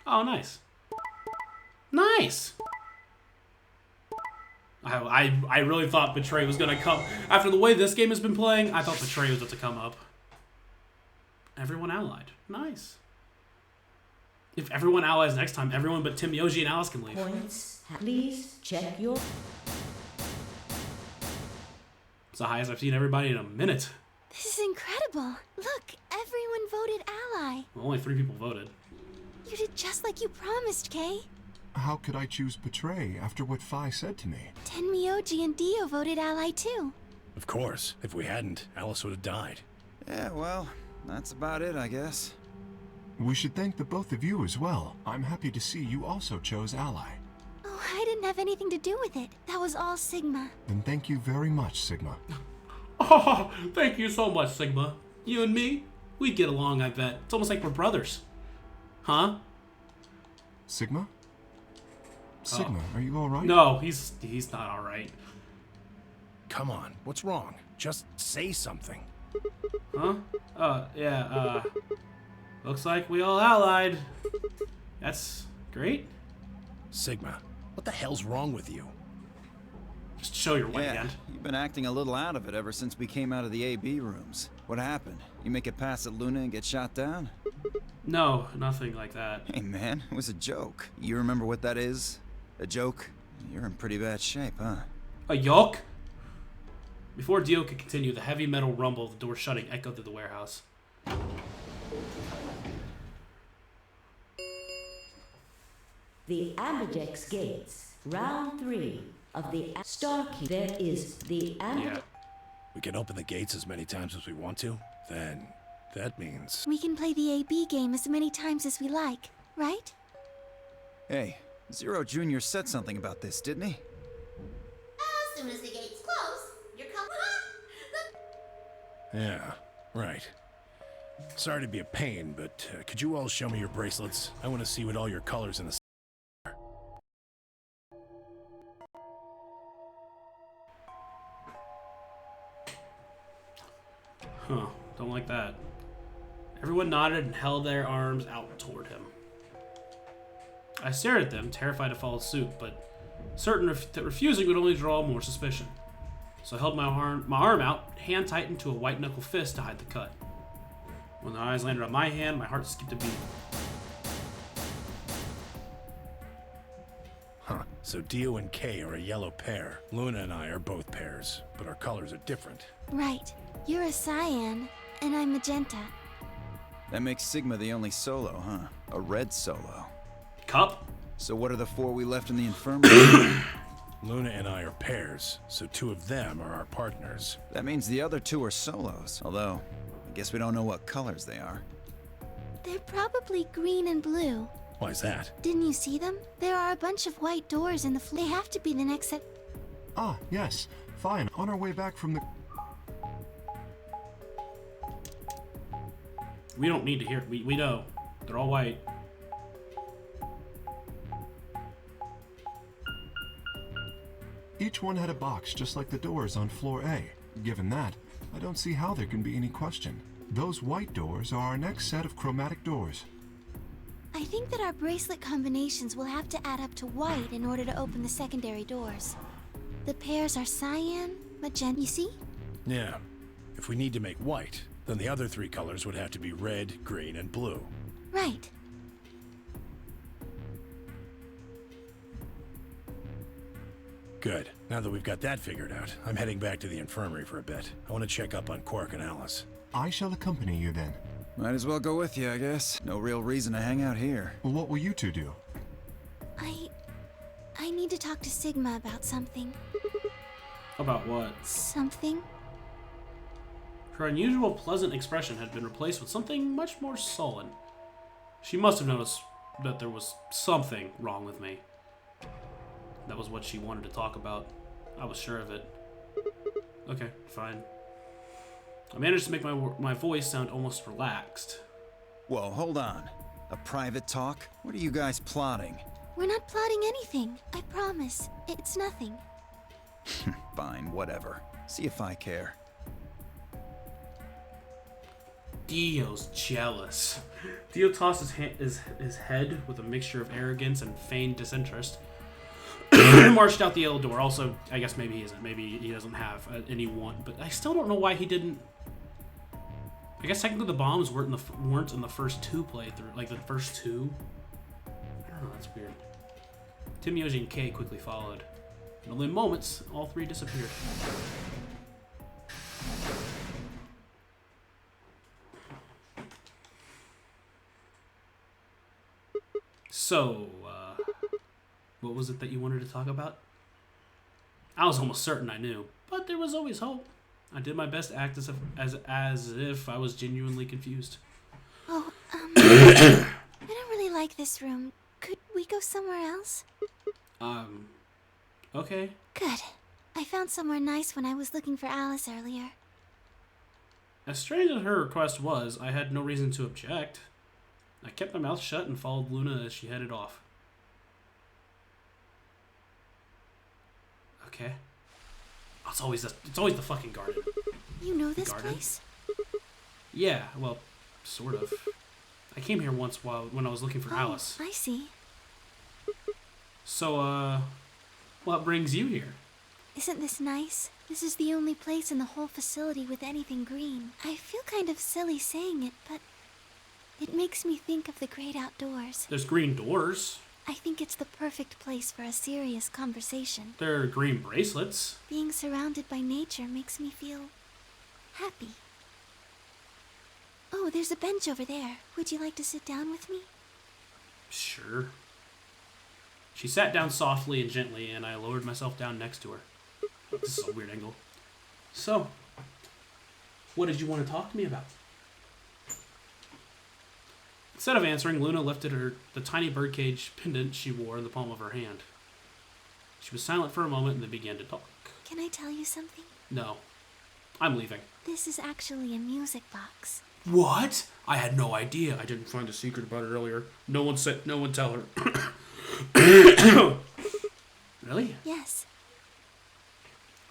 Oh, nice. Nice! I really thought Betray was gonna come. After the way this game has been playing, I thought Betray was about to come up. Everyone allied. Nice. If everyone allies next time, everyone but Tim, Yoji, and Alice can leave. Points, please check your. It's the highest I've seen everybody in a minute. This is incredible. Look, everyone voted ally. Well, only 3 people voted. You did just like you promised, Kay. How could I choose Betray after what Phi said to me? Tenmyoji and Dio voted ally too. Of course. If we hadn't, Alice would have died. Yeah, well, that's about it, I guess. We should thank the both of you as well. I'm happy to see you also chose Ally. Oh, I didn't have anything to do with it. That was all Sigma. Then thank you very much, Sigma. Oh, thank you so much, Sigma. You and me, we'd get along, I bet. It's almost like we're brothers. Huh? Sigma? Sigma, are you alright? No, he's not alright. Come on, what's wrong? Just say something. Huh? Yeah, looks like we all allied. That's great. Sigma, what the hell's wrong with you? Just show your white Yeah, hand. you've been acting a little out of it ever since we came out of the AB rooms. What happened? You make it past at Luna and get shot down? No, nothing like that. Hey man, it was a joke. You remember what that is? A joke? You're in pretty bad shape, huh? A yoke? Before Dio could continue, the heavy metal rumble of the door shutting echoed through the warehouse. The Ambidex gates. Round 3 of the Starkey. There is the Ambidex. Yeah. We can open the gates as many times as we want to? Then, that means... We can play the AB game as many times as we like, right? Hey, Zero Jr. said something about this, didn't he? As soon as the gates close, you're coming. Yeah, right. Sorry to be a pain, but could you all show me your bracelets? I want to see what all your colors in the... Huh, don't like that. Everyone nodded and held their arms out toward him. I stared at them, terrified to follow suit, but certain that refusing would only draw more suspicion. So I held my arm out, hand tightened to a white-knuckle fist to hide the cut. When their eyes landed on my hand, my heart skipped a beat. Huh, so Dio and Kay are a yellow pair. Luna and I are both pairs, but our colors are different. Right. You're a cyan, and I'm magenta. That makes Sigma the only solo, huh? A red solo. Cup? So what are the 4 we left in the infirmary? Luna and I are pairs, so 2 of them are our partners. That means the other 2 are solos, although I guess we don't know what colors they are. They're probably green and blue. Why's that? Didn't you see them? There are a bunch of white doors in the floor. They have to be the next set. Ah, yes. Fine. On our way back from the... We don't need to hear it. We know. They're all white. Each one had a box just like the doors on floor A. Given that, I don't see how there can be any question. Those white doors are our next set of chromatic doors. I think that our bracelet combinations will have to add up to white in order to open the secondary doors. The pairs are cyan, magenta, you see? Yeah. If we need to make white, then the other 3 colors would have to be red, green, and blue. Right. Good. Now that we've got that figured out, I'm heading back to the infirmary for a bit. I want to check up on Quark and Alice. I shall accompany you then. Might as well go with you, I guess. No real reason to hang out here. What will you two do? I need to talk to Sigma about something. About what? Something? Her unusual pleasant expression had been replaced with something much more sullen. She must have noticed that there was something wrong with me. That was what she wanted to talk about. I was sure of it. Okay, fine. I managed to make my voice sound almost relaxed. Whoa, hold on. A private talk? What are you guys plotting? We're not plotting anything. I promise. It's nothing. Fine, whatever. See if I care. Dio's jealous. Dio tossed his head with a mixture of arrogance and feigned disinterest and marched out the yellow door. Also, I guess maybe he isn't. Maybe he doesn't have anyone, but I still don't know why he didn't. I guess technically the bombs weren't in the first 2 playthrough, like the first 2. I don't know. That's weird. Tim, Yoji, and Kay quickly followed. In only moments, all 3 disappeared. So, what was it that you wanted to talk about? I was almost certain I knew, but there was always hope. I did my best to act as if I was genuinely confused. Oh, I don't really like this room. Could we go somewhere else? Okay. Good. I found somewhere nice when I was looking for Alice earlier. As strange as her request was, I had no reason to object. I kept my mouth shut and followed Luna as she headed off. Okay. It's always the fucking garden. You know this Garden? place? Yeah, well, sort of. I came here once when I was looking for Alice. I see. So, what brings you here? Isn't this nice? This is the only place in the whole facility with anything green. I feel kind of silly saying it, but it makes me think of the great outdoors. There's green doors. I think it's the perfect place for a serious conversation. There are green bracelets. Being surrounded by nature makes me feel happy. Oh, there's a bench over there. Would you like to sit down with me? Sure. She sat down softly and gently, and I lowered myself down next to her. This is a weird angle. So, what did you want to talk to me about? Instead of answering, Luna lifted the tiny birdcage pendant she wore in the palm of her hand. She was silent for a moment and then began to talk. Can I tell you something? No. I'm leaving. This is actually a music box. What? I had no idea. I didn't find a secret about it earlier. No one tell her. Really? Yes.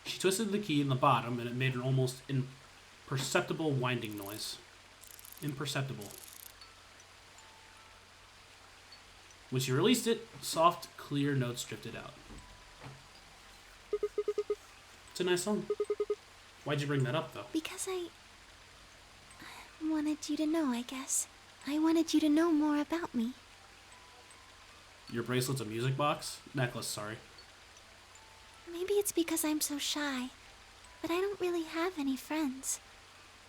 She twisted the key in the bottom and it made an almost imperceptible winding noise. Imperceptible. When she released it, soft, clear notes drifted out. It's a nice song. Why'd you bring that up, though? Because I wanted you to know, I guess. I wanted you to know more about me. Your bracelet's a music box? Necklace, sorry. Maybe it's because I'm so shy, but I don't really have any friends.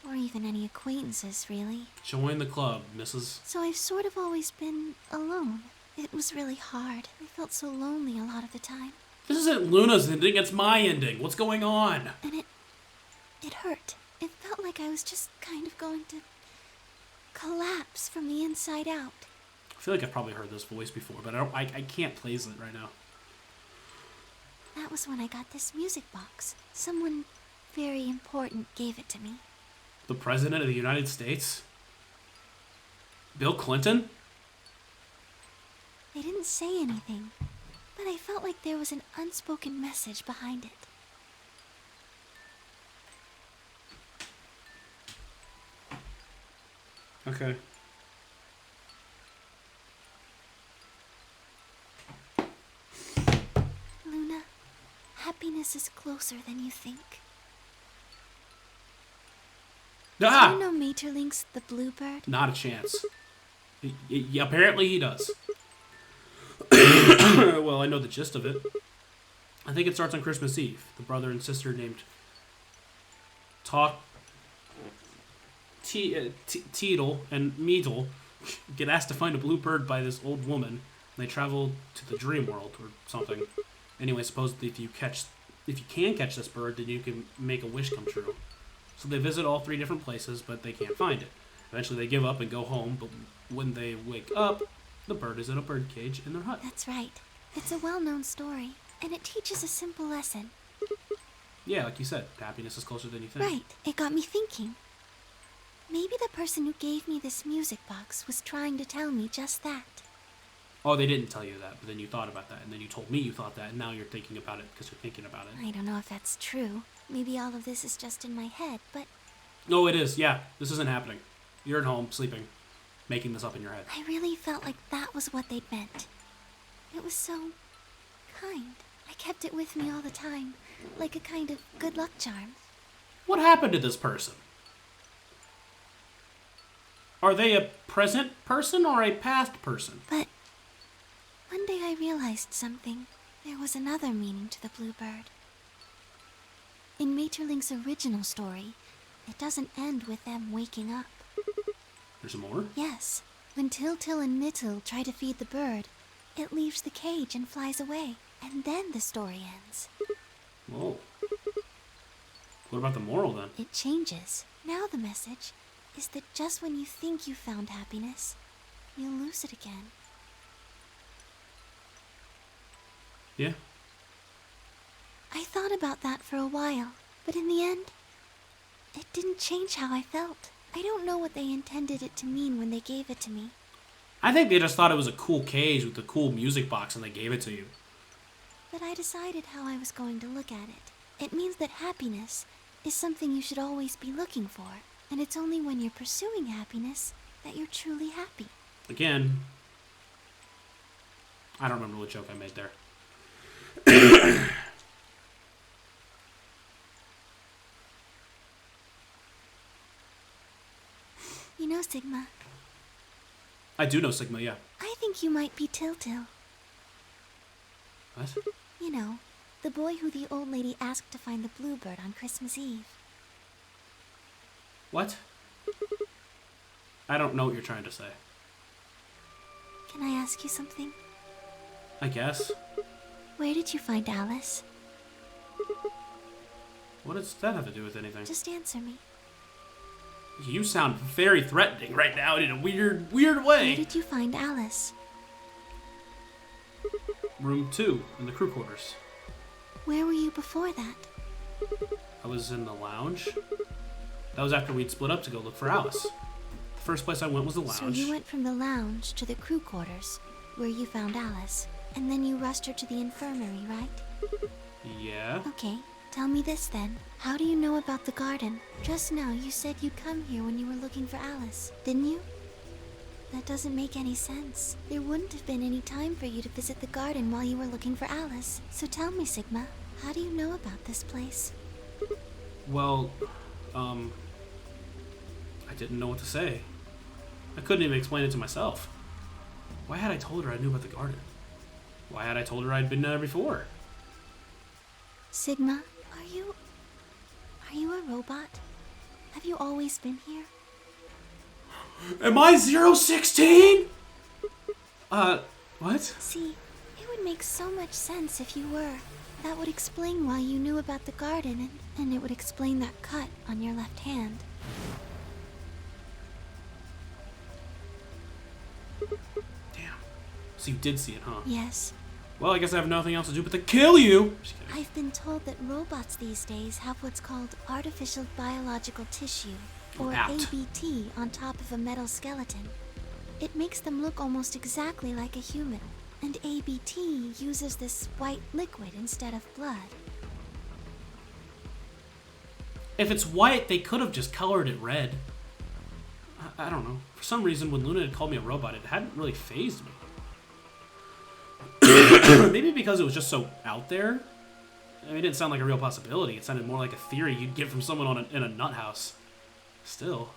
Or even any acquaintances, really. Join the club, Mrs. So I've sort of always been alone. It was really hard. I felt so lonely a lot of the time. This isn't Luna's ending, it's my ending. What's going on? And it hurt. It felt like I was just kind of going to collapse from the inside out. I feel like I've probably heard this voice before, but I can't place it right now. That was when I got this music box. Someone very important gave it to me. The President of the United States? Bill Clinton? They didn't say anything, but I felt like there was an unspoken message behind it. Okay. Luna, happiness is closer than you think. Ah! Do you know Maeterlinck's The Bluebird? Not a chance. Apparently he does. Well, I know the gist of it. I think it starts on Christmas Eve. The brother and sister named Teetle and Meetle get asked to find a blue bird by this old woman. And they travel to the dream world or something. Anyway, supposedly if you can catch this bird, then you can make a wish come true. So they visit all 3 different places, but they can't find it. Eventually they give up and go home, but when they wake up, the bird is in a bird cage in their hut. That's right. It's a well-known story, and it teaches a simple lesson. Yeah, like you said, happiness is closer than you think. Right. It got me thinking. Maybe the person who gave me this music box was trying to tell me just that. Oh, they didn't tell you that, but then you thought about that, and then you told me you thought that, and now you're thinking about it because you're thinking about it. I don't know if that's true. Maybe all of this is just in my head, but... No, it is. Yeah, this isn't happening. You're at home, sleeping, making this up in your head. I really felt like that was what they'd meant. It was so... kind. I kept it with me all the time, like a kind of good luck charm. What happened to this person? Are they a present person or a past person? But one day I realized something. There was another meaning to the bluebird. In Maeterlinck's original story, it doesn't end with them waking up. There's more? Yes. When Till and Nittil try to feed the bird, it leaves the cage and flies away. And then the story ends. Whoa. What about the moral then? It changes. Now the message is that just when you think you found happiness, you'll lose it again. Yeah. I thought about that for a while, but in the end, it didn't change how I felt. I don't know what they intended it to mean when they gave it to me. I think they just thought it was a cool cage with a cool music box and they gave it to you. But I decided how I was going to look at it. It means that happiness is something you should always be looking for, and it's only when you're pursuing happiness that you're truly happy. Again, I don't remember what joke I made there. You know, Sigma, I do know Sigma, yeah. I think you might be Till. What? You know, the boy who the old lady asked to find the bluebird on Christmas Eve. What? I don't know what you're trying to say. Can I ask you something? I guess. Where did you find Alice? What does that have to do with anything? Just answer me. You sound very threatening right now in a weird way. Where did you find Alice? Room 2 in the crew quarters. Where were you before that? I was in the lounge. That was after we'd split up to go look for Alice. The first place I went was the lounge. So you went from the lounge to the crew quarters, where you found Alice, and then you rushed her to the infirmary, right? Yeah. Okay, tell me this then. How do you know about the garden? Just now you said you'd come here when you were looking for Alice, didn't you? That doesn't make any sense. There wouldn't have been any time for you to visit the garden while you were looking for Alice. So tell me, Sigma, how do you know about this place? Well, I didn't know what to say. I couldn't even explain it to myself. Why had I told her I knew about the garden? Why had I told her I'd been there before? Sigma, are you a robot? Have you always been here? Am I 016? What? See, it would make so much sense if you were. That would explain why you knew about the garden, and it would explain that cut on your left hand. Damn. So you did see it, huh? Yes. Well, I guess I have nothing else to do but to kill you! Just kidding. I've been told that robots these days have what's called artificial biological tissue, or ABT, on top of a metal skeleton. It makes them look almost exactly like a human, and ABT uses this white liquid instead of blood. If it's white, they could have just colored it red. I don't know. For some reason, when Luna had called me a robot, it hadn't really fazed me. Maybe because it was just so out there. I mean, it didn't sound like a real possibility. It sounded more like a theory you'd get from someone in a nut house. Still.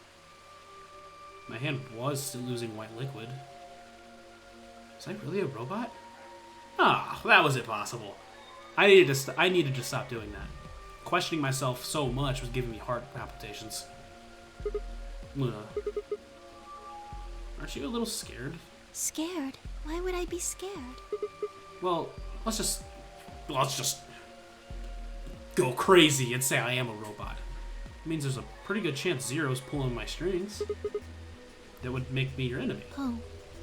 My hand was still losing white liquid. Was I really a robot? Ah, that was impossible. I needed to stop doing that. Questioning myself so much was giving me heart palpitations. Luna, aren't you a little scared? Scared? Why would I be scared? Well, let's just go crazy and say I am a robot. It means there's a pretty good chance Zero's pulling my strings. That would make me your enemy. Oh,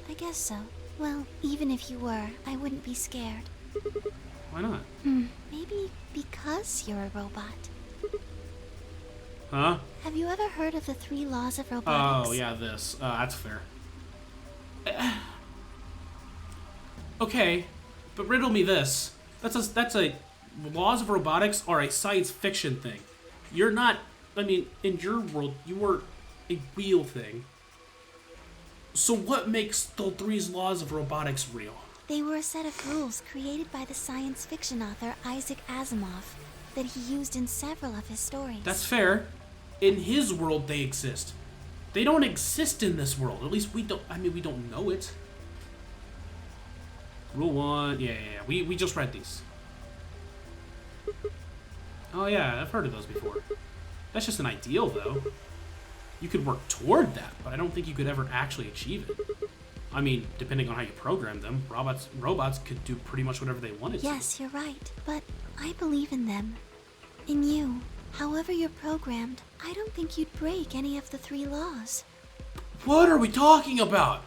I guess so. Well, even if you were, I wouldn't be scared. Why not? Maybe because you're a robot. Huh? Have you ever heard of the 3 laws of robotics? Oh, yeah, this. That's fair. Okay, but riddle me this. That's a laws of robotics are a science fiction thing. You're not, I mean, in your world, you were a real thing. So what makes the 3 laws of robotics real? They were a set of rules created by the science fiction author Isaac Asimov that he used in several of his stories. That's fair. In his world, they exist. They don't exist in this world. At least we don't, I mean, we don't know it. Rule 1, yeah. We just read these. Oh yeah, I've heard of those before. That's just an ideal, though. You could work toward that, but I don't think you could ever actually achieve it. I mean, depending on how you program them, robots could do pretty much whatever they wanted to. Yes, you're right, but I believe in them. In you. However you're programmed, I don't think you'd break any of the 3 laws. What are we talking about?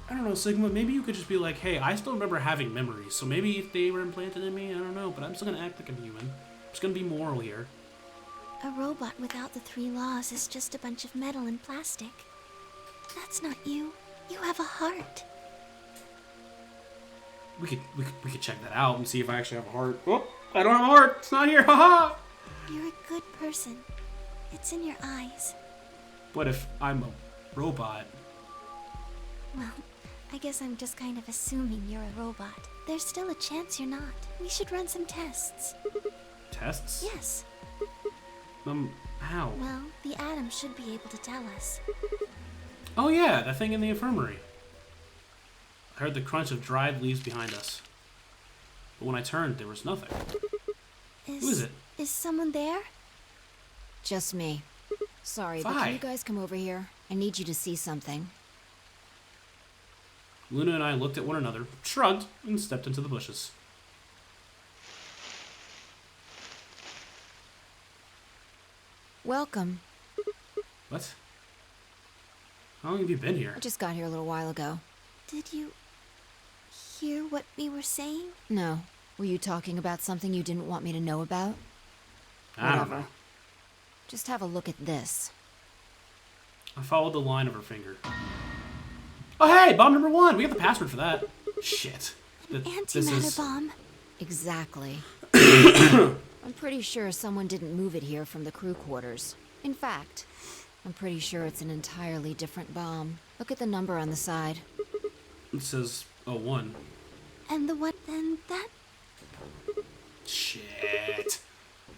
I don't know, Sigma, maybe you could just be like, hey, I still remember having memories, so maybe if they were implanted in me, I don't know, but I'm still gonna act like I'm human. I'm just gonna be moral here. A robot without the 3 laws is just a bunch of metal and plastic. That's not you. You have a heart. We could check that out and see if I actually have a heart. Oh, I don't have a heart. It's not here. Haha. You're a good person. It's in your eyes. What if I'm a robot? Well, I guess I'm just kind of assuming you're a robot. There's still a chance you're not. We should run some tests. Tests? Yes. How? Well, the atom should be able to tell us. Oh yeah, that thing in the infirmary. I heard the crunch of dried leaves behind us. But when I turned, there was nothing. Who is it? Is someone there? Just me. Sorry, but Fi. can you guys come over here? I need you to see something. Luna and I looked at one another, shrugged, and stepped into the bushes. Welcome. What? How long have you been here? I just got here a little while ago. Did you hear what we were saying? No. Were you talking about something you didn't want me to know about? I don't know. Just have a look at this. I followed the line of her finger. Oh hey, bomb number 1! We got the password for that. Shit. Antimatter bomb. Exactly. I'm pretty sure someone didn't move it here from the crew quarters. In fact, I'm pretty sure it's an entirely different bomb. Look at the number on the side. It says 01. And the what then? That? Shit.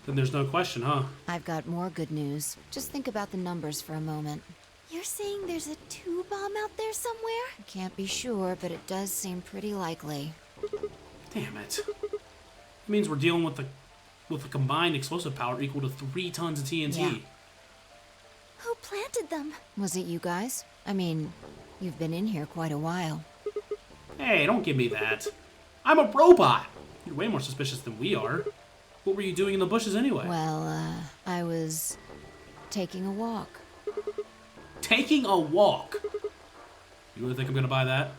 Then there's no question, huh? I've got more good news. Just think about the numbers for a moment. You're saying there's a 2 bomb out there somewhere? I can't be sure, but it does seem pretty likely. Damn it. It means we're dealing with a combined explosive power equal to 3 tons of TNT. Yeah. Who planted them? Was it you guys? I mean, you've been in here quite a while. Hey, don't give me that. I'm a robot. You're way more suspicious than we are. What were you doing in the bushes anyway? Well, I was taking a walk. Taking a walk? You really think I'm gonna buy that?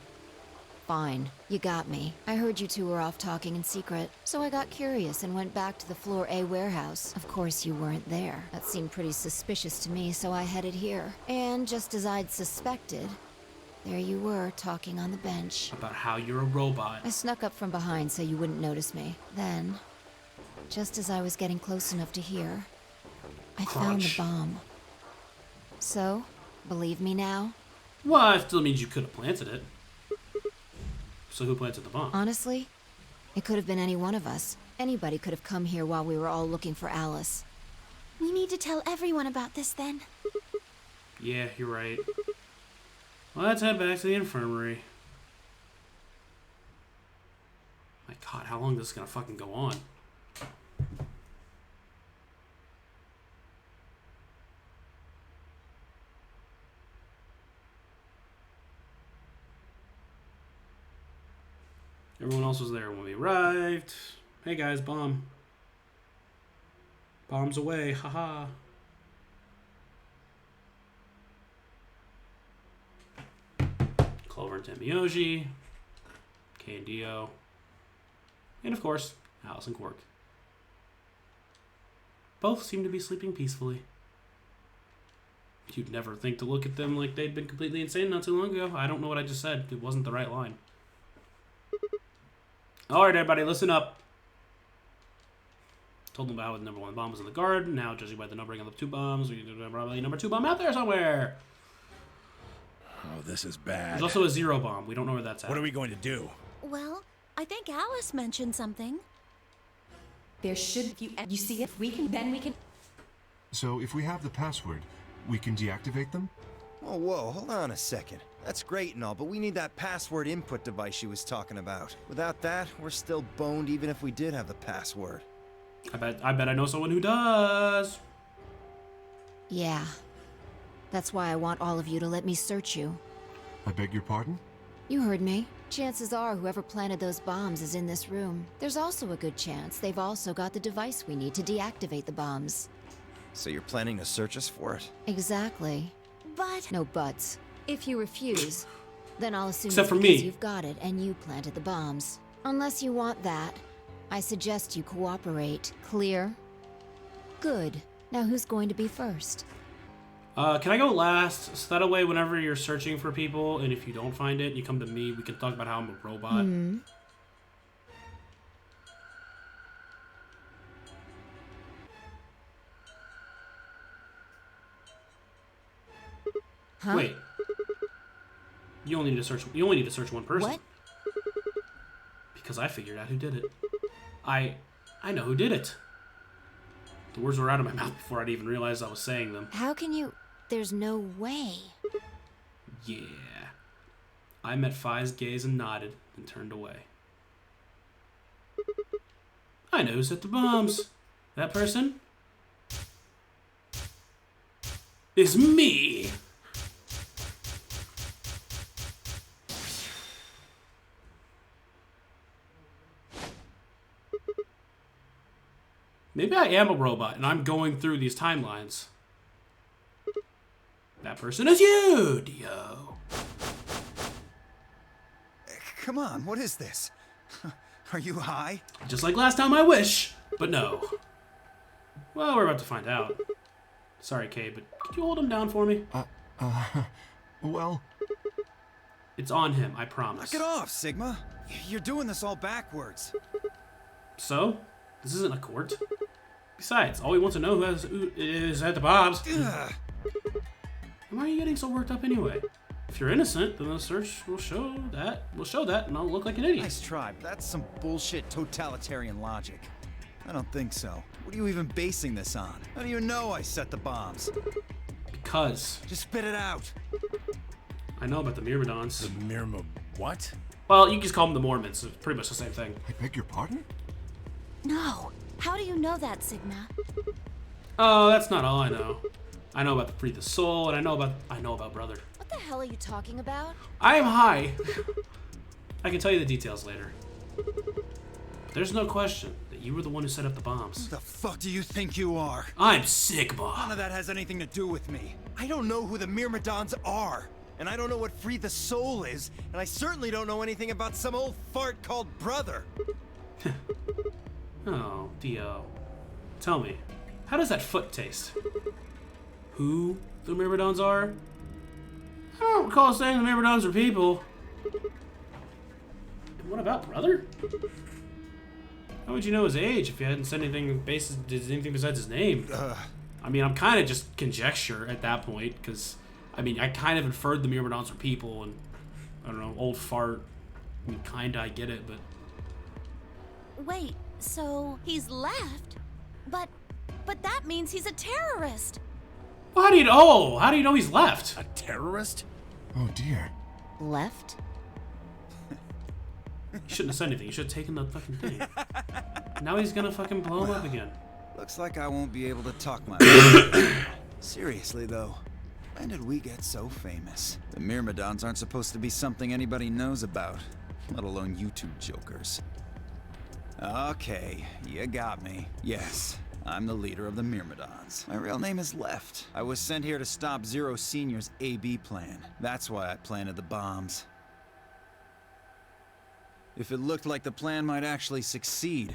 Fine, you got me. I heard you two were off talking in secret, so I got curious and went back to the Floor A warehouse. Of course you weren't there. That seemed pretty suspicious to me, so I headed here. And just as I'd suspected, there you were, talking on the bench. About how you're a robot. I snuck up from behind so you wouldn't notice me. Then, just as I was getting close enough to hear, I found the Crunch. bomb. So, believe me now? Well, it still means you could have planted it. So who planted the bomb? Honestly, it could have been any one of us. Anybody could have come here while we were all looking for Alice. We need to tell everyone about this then. Yeah, you're right. Well, let's head back to the infirmary. My God, how long is this gonna fucking go on? Everyone else was there when we arrived. Hey guys, bomb. Bomb's away, haha. Clover and Temioji, Kay and Dio, and of course, Alice and Quark. Both seem to be sleeping peacefully. You'd never think to look at them like they'd been completely insane not too long ago. I don't know what I just said. It wasn't the right line. Alright, everybody, listen up. Told them about how the number 1 bomb was in the garden. Now, judging by the numbering of the 2 bombs, we probably number 2 bomb out there somewhere. Oh, this is bad. There's also a 0 bomb. We don't know where that's at. What are we going to do? Well, I think Alice mentioned something. There should you see if we can then we can. So if we have the password, we can deactivate them? Oh, whoa, hold on a second. That's great and all, but we need that password input device she was talking about. Without that, we're still boned even if we did have the password. I bet I know someone who does. Yeah. That's why I want all of you to let me search you. I beg your pardon? You heard me. Chances are whoever planted those bombs is in this room. There's also a good chance they've also got the device we need to deactivate the bombs. So you're planning to search us for it? Exactly. But... No buts. If you refuse, then I'll assume Except it's for because me. you've got it and you planted the bombs. Unless you want that, I suggest you cooperate. Clear? Good. Now who's going to be first? Can I go last? So that way, whenever you're searching for people, and if you don't find it, you come to me. We can talk about how I'm a robot. Huh? Wait. You only need to search. You only need to search one person. What? Because I figured out who did it. I know who did it. The words were out of my mouth before I'd even realized I was saying them. How can you... There's no way. Yeah. I met Phi's gaze and nodded, and turned away. I know who set the bombs. That person is me. Maybe I am a robot and I'm going through these timelines. That person is you, Dio. Come on, what is this? Are you high? Just like last time, I wish, but no. Well, we're about to find out. Sorry, Kay, but could you hold him down for me? Well... It's on him, I promise. Knock it off, Sigma. You're doing this all backwards. So? This isn't a court. Besides, all we want to know who is at the bombs. Ugh. Why are you getting so worked up anyway? If you're innocent, then the search will show that. And I'll look like an idiot. Nice try, but that's some bullshit totalitarian logic. I don't think so. What are you even basing this on? How do you know I set the bombs? Because Just spit it out. I know about the Myrmidons. The Myrma... what? Well, you can just call them the Mormons. It's pretty much the same thing. I beg your pardon? No. How do you know that, Sigma? Oh, that's not all I know. I know about the Free the Soul, and I know about Brother. What the hell are you talking about? I am high. I can tell you the details later. But there's no question that you were the one who set up the bombs. Who the fuck do you think you are? I'm None Sigma. of that has anything to do with me. I don't know who the Myrmidons are. And I don't know what Free the Soul is. And I certainly don't know anything about some old fart called Brother. Oh, Dio. Tell me, how does that foot taste? Who the Myrmidons are? I don't recall saying the Myrmidons are people. And what about Brother? How would you know his age if you hadn't said anything besides his name? I mean, I'm kind of just conjecture at that point, because, I mean, I kind of inferred the Myrmidons were people, and, I don't know, old fart. I mean, kinda, I get it, but... Wait, so he's left? But that means he's a terrorist. Well, how do you know? How do you know he's left? A terrorist? Oh dear. Left? You shouldn't have said anything. You should have taken the fucking thing. Now he's gonna fucking blow him up again. Looks like I won't be able to talk my Seriously, though. When did we get so famous? The Myrmidons aren't supposed to be something anybody knows about, let alone you two jokers. Okay, you got me. Yes, I'm the leader of the Myrmidons. My real name is Left. I was sent here to stop Zero Senior's AB plan. That's why I planted the bombs. If it looked like the plan might actually succeed,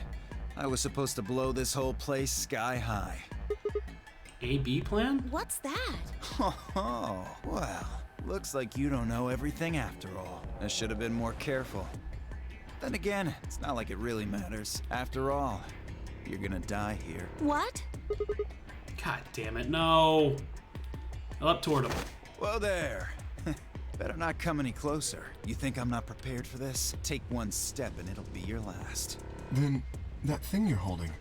I was supposed to blow this whole place sky high. AB plan? What's that? Oh, well, looks like you don't know everything after all. I should have been more careful. Then again, it's not like it really matters. After all, you're gonna die here. What? God damn it, no. Up toward him. Whoa there. Better not come any closer. You think I'm not prepared for this? Take one step and it'll be your last. Then, that thing you're holding.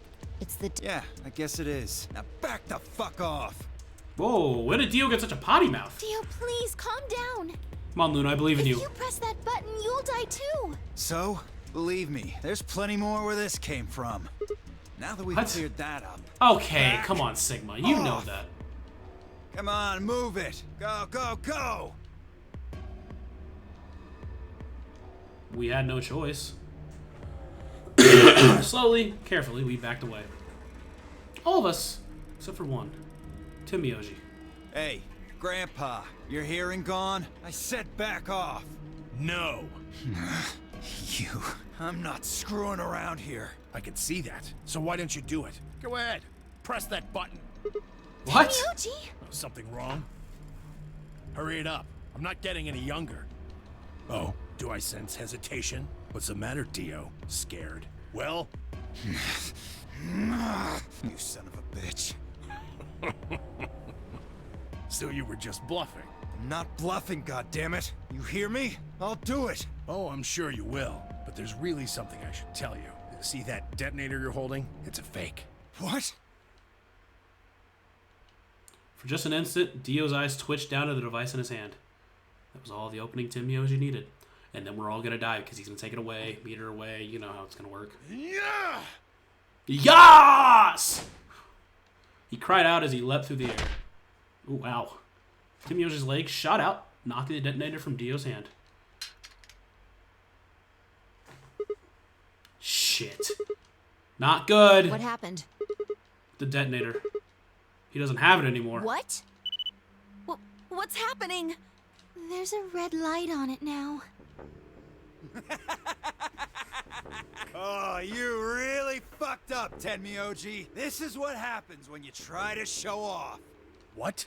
It's the... Yeah, I guess it is. Now back the fuck off! Whoa, when did Dio get such a potty mouth? Dio, please, calm down. Come on, Luna, I believe in If you. you press that button, you'll die too. So, believe me, there's plenty more where this came from. Now that we've What? cleared that up. Okay, back come on, Sigma. You know off. that. Come on, move it! Go, go, go! We had no choice. Slowly, carefully, we backed away. All of us, except for one. Tim Mioji. Hey, Grandpa, your hearing gone? I said back off! No. You. I'm not screwing around here. I can see that. So why don't you do it? Go ahead. Press that button. What? Mioji? Something wrong? Hurry it up. I'm not getting any younger. Oh, do I sense hesitation? What's the matter, Dio? Scared? Well? You son of a bitch. So you were just bluffing? I'm not bluffing, goddammit. You hear me? I'll do it. Oh, I'm sure you will. But there's really something I should tell you. See that detonator you're holding? It's a fake. What? For just an instant, Dio's eyes twitched down to the device in his hand. That was all the opening Tim Mioji needed. And then we're all gonna die because he's gonna take it away, beat her away. You know how it's gonna work. Yeah! Yas! He cried out as he leapt through the air. Ooh, wow. Tim Mioji's leg shot out, knocking the detonator from Dio's hand. Shit. Not good. What happened? The detonator. He doesn't have it anymore. What? What's happening? There's a red light on it now. Oh, you really fucked up, Tenmyoji. This is what happens when you try to show off. What?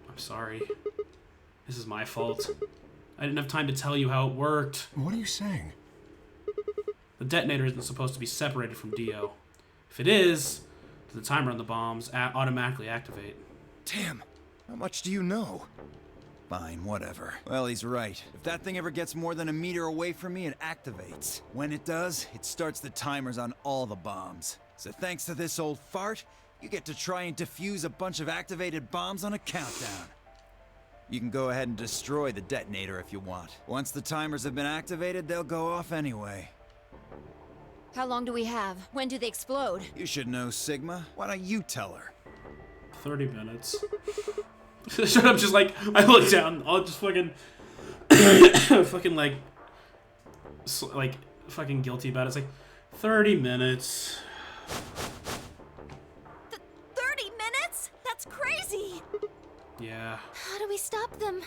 I'm sorry. This is my fault. I didn't have time to tell you how it worked. What are you saying? The detonator isn't supposed to be separated from Dio. If it is, then the timer on the bombs automatically activate. Damn, how much do you know? Fine, whatever. Well, he's right. If that thing ever gets more than a meter away from me, it activates. When it does, it starts the timers on all the bombs. So thanks to this old fart, you get to try and defuse a bunch of activated bombs on a countdown. You can go ahead and destroy the detonator if you want. Once the timers have been activated, they'll go off anyway. How long do we have? When do they explode? You should know, Sigma. Why don't you tell her? 30 minutes. Shut up, just like, I look down, I'll just fucking, fucking like fucking guilty about it. It's like, 30 minutes. 30 minutes? That's crazy! Yeah. How do we stop them?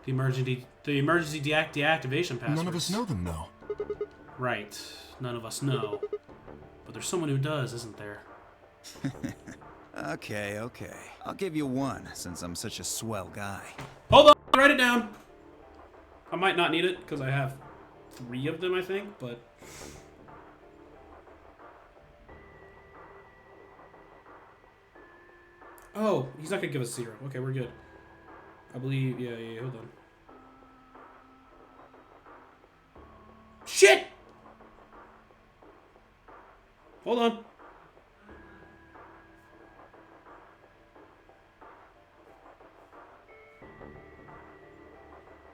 The emergency deactivation passwords. None of us know them, though. Right. None of us know. But there's someone who does, isn't there? Okay. I'll give you one, since I'm such a swell guy. Hold on, write it down. I might not need it, because I have 3 of them, I think, but... Oh, he's not gonna give us 0. Okay, we're good. I believe. Yeah. Hold on. Shit! Hold on.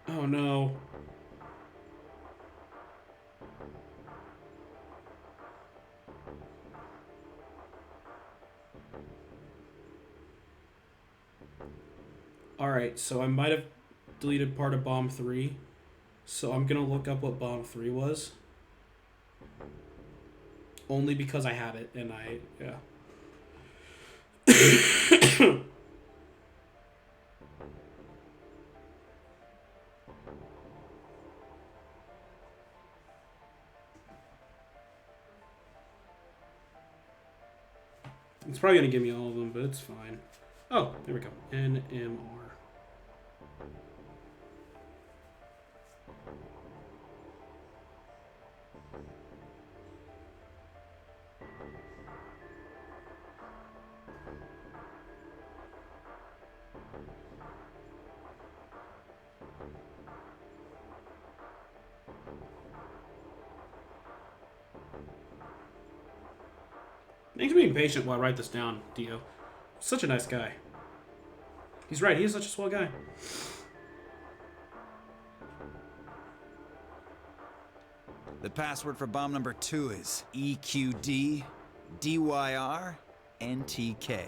Oh no. Alright, so I might have deleted part of bomb 3. So I'm gonna look up what bomb 3 was. Only because I have it and yeah. It's probably gonna give me all of them, but it's fine. Oh, there we go. NMR. Thanks for being patient while I write this down, Dio. Such a nice guy. He's right, he is such a swell guy. The password for bomb number 2 is EQD DYR NTK.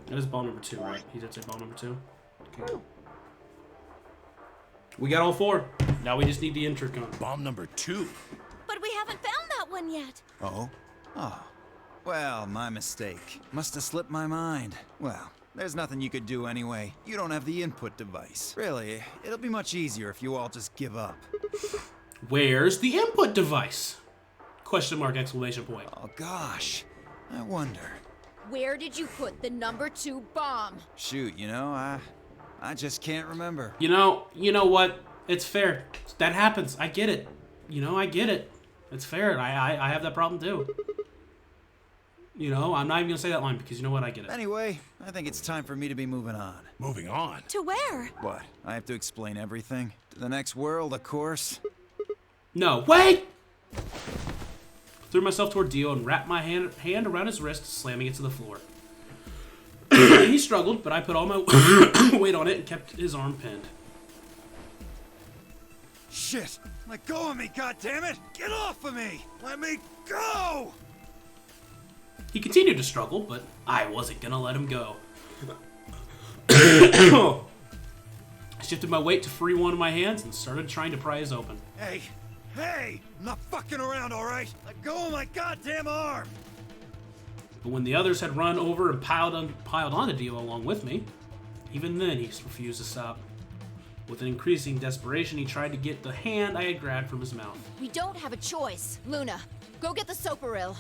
That is bomb number 2, right? He did say bomb number 2. Okay. We got all 4. Now we just need the intercom. Bomb number 2. But we haven't found that one yet. Oh? Oh. Well, my mistake. Must have slipped my mind. Well, there's nothing you could do anyway. You don't have the input device. Really, it'll be much easier if you all just give up. Where's the input device? Question mark, exclamation point. Oh gosh, I wonder. Where did you put the number 2 bomb? Shoot, I just can't remember. You know what? It's fair. That happens. I get it. I get it. It's fair. I have that problem too. I'm not even gonna say that line because you know what? I get it. Anyway, I think it's time for me to be moving on. Moving on? To where? What? I have to explain everything? To the next world, of course. No, wait! Threw myself toward Dio and wrapped my hand around his wrist, slamming it to the floor. He struggled, but I put all my weight on it and kept his arm pinned. Shit! Let go of me, goddammit! Get off of me! Let me go! He continued to struggle, but I wasn't gonna let him go. I shifted my weight to free one of my hands and started trying to pry his open. Hey! Hey! I'm not fucking around, alright? Let go of my goddamn arm! But when the others had run over and piled onto Dio along with me, even then he refused to stop. With an increasing desperation, he tried to get the hand I had grabbed from his mouth. We don't have a choice. Luna, go get the Soparil.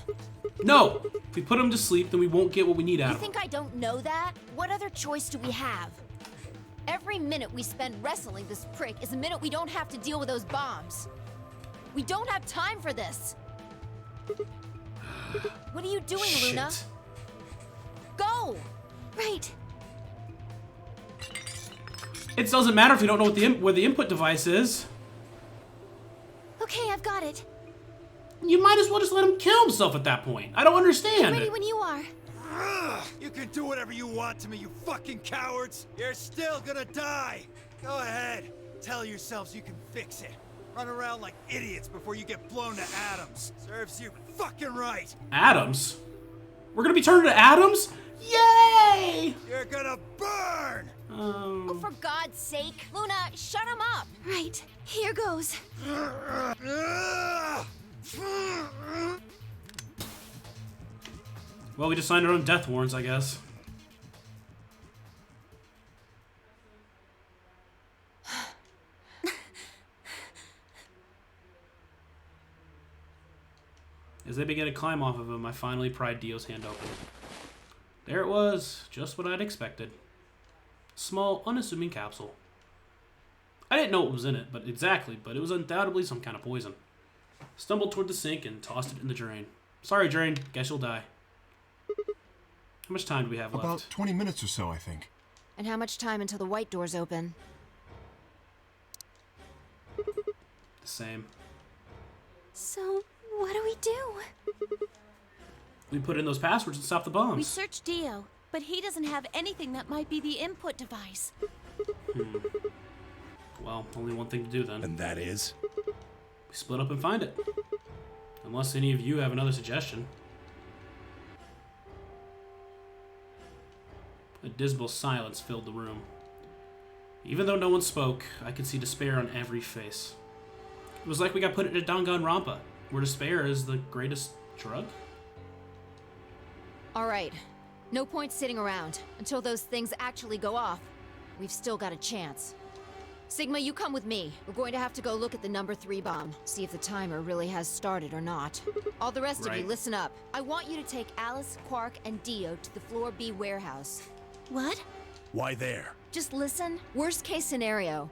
No! If we put him to sleep, then we won't get what we need out You of him. think I don't know that? What other choice do we have? Every minute we spend wrestling this prick is a minute we don't have to deal with those bombs. We don't have time for this. What are you doing, Shit. Luna? Go! Right. It doesn't matter if you don't know where the input device is. Okay, I've got it. You might as well just let him kill himself at that point. I don't understand. Ready when you are. Ugh, you can do whatever you want to me, you fucking cowards! You're still gonna die! Go ahead, tell yourselves you can fix it. Run around like idiots before you get blown to atoms. Serves you fucking right! Atoms? We're gonna be turned into atoms? Yay! You're gonna burn! Oh, for God's sake. Luna, shut him up. Right. Here goes. Well, we just signed our own death warrants, I guess. As they began to climb off of him, I finally pried Dio's hand open. There it was, just what I'd expected. Small, unassuming capsule. I didn't know what was in it, but it was undoubtedly some kind of poison. Stumbled toward the sink and tossed it in the drain. Sorry, Drain. Guess you'll die. How much time do we have left? About 20 minutes or so, I think. And how much time until the white doors open? The same. So, what do we do? We put in those passwords and stop the bombs. We searched Dio, but he doesn't have anything that might be the input device. Well, only one thing to do then. And that is? We split up and find it. Unless any of you have another suggestion. A dismal silence filled the room. Even though no one spoke, I could see despair on every face. It was like we got put in a Danganronpa, where despair is the greatest drug. Alright. No point sitting around. Until those things actually go off, we've still got a chance. Sigma, you come with me. We're going to have to go look at the number 3 bomb, see if the timer really has started or not. All the rest of you, listen up. I want you to take Alice, Quark, and Dio to the Floor B warehouse. What? Why there? Just listen. Worst case scenario.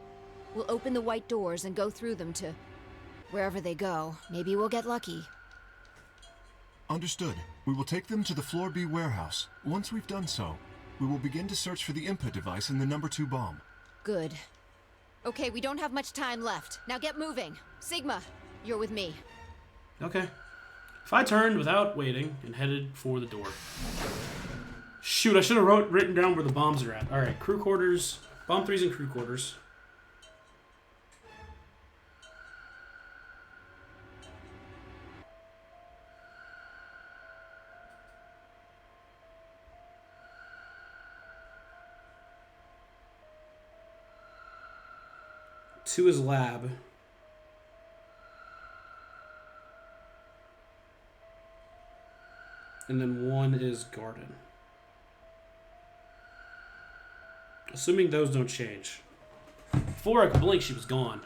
We'll open the white doors and go through them to wherever they go. Maybe we'll get lucky. Understood. We will take them to the Floor B warehouse. Once we've done so, we will begin to search for the input device in the number 2 bomb. Good. Okay, we don't have much time left. Now get moving. Sigma, you're with me. Okay. If I turned without waiting and headed for the door. Shoot, I should have written down where the bombs are at. Alright, crew quarters. Bomb 3's in crew quarters. Two is lab. And then 1 is garden. Assuming those don't change. Before I could blink, she was gone.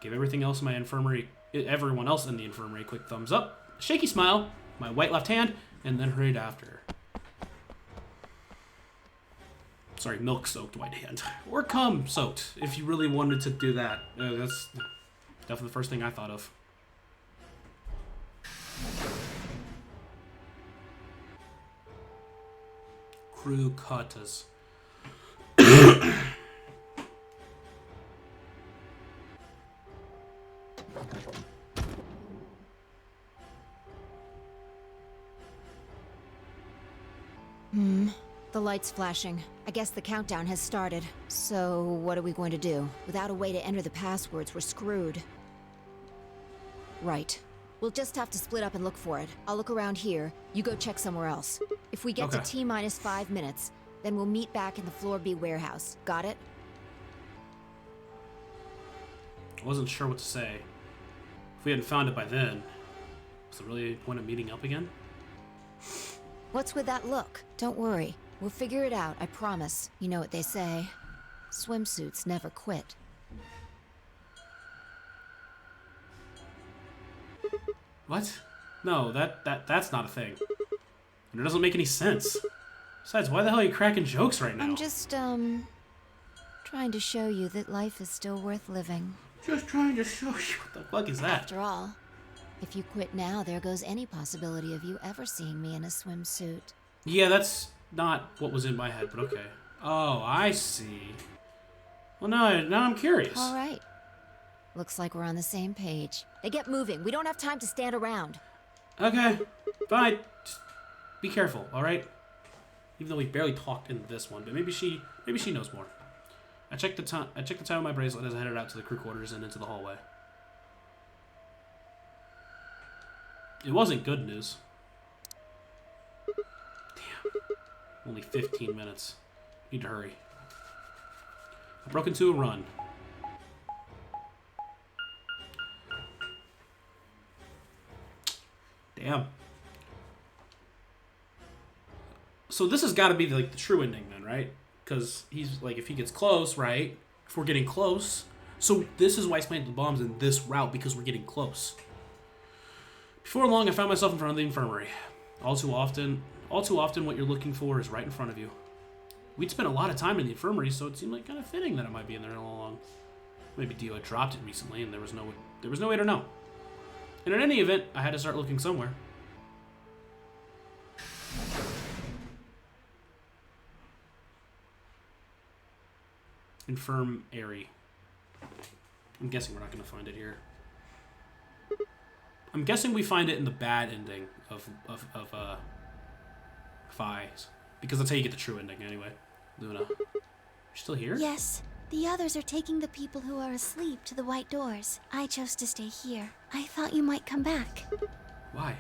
Gave everything else in my infirmary, everyone else in the infirmary, a quick thumbs up, a shaky smile, my white left hand, and then hurried after her. Sorry, milk-soaked white hand. Or cum-soaked, if you really wanted to do that. That's definitely the first thing I thought of. Crew quarters. The light's flashing. I guess the countdown has started. So, what are we going to do? Without a way to enter the passwords, we're screwed. Right. We'll just have to split up and look for it. I'll look around here. You go check somewhere else. If we get to T-minus 5 minutes, then we'll meet back in the Floor B warehouse. Got it? I wasn't sure what to say. If we hadn't found it by then, was there really a point of meeting up again? What's with that look? Don't worry. We'll figure it out, I promise. You know what they say. Swimsuits never quit. What? No, that's not a thing. And it doesn't make any sense. Besides, why the hell are you cracking jokes right now? I'm just, trying to show you that life is still worth living. Just trying to show you. What the fuck is that? After all, if you quit now, there goes any possibility of you ever seeing me in a swimsuit. Yeah, that's not what was in my head, but okay. Oh, I see. Well, now I'm curious. All right. Looks like we're on the same page. Now get moving. We don't have time to stand around. Okay, fine. Just be careful, all right? Even though we barely talked in this one, but maybe she knows more. I checked the time on my bracelet as I headed out to the crew quarters and into the hallway. It wasn't good news. Damn. Only 15 minutes. Need to hurry. I broke into a run. Damn. So this has got to be like the true ending then, right? Because he's like, if he gets close, right? If we're getting close. So this is why he's planted the bombs in this route, because we're getting close. Before long, I found myself in front of the infirmary. All too often, what you're looking for is right in front of you. We'd spent a lot of time in the infirmary, so it seemed like kind of fitting that it might be in there all along. Maybe Dio had dropped it recently, and there was no way to know. And in any event, I had to start looking somewhere. Infirmary. I'm guessing we're not going to find it here. I'm guessing we find it in the bad ending of Phi's. Because that's how you get the true ending anyway. Luna. You're still here? Yes. The others are taking the people who are asleep to the white doors. I chose to stay here. I thought you might come back. Why?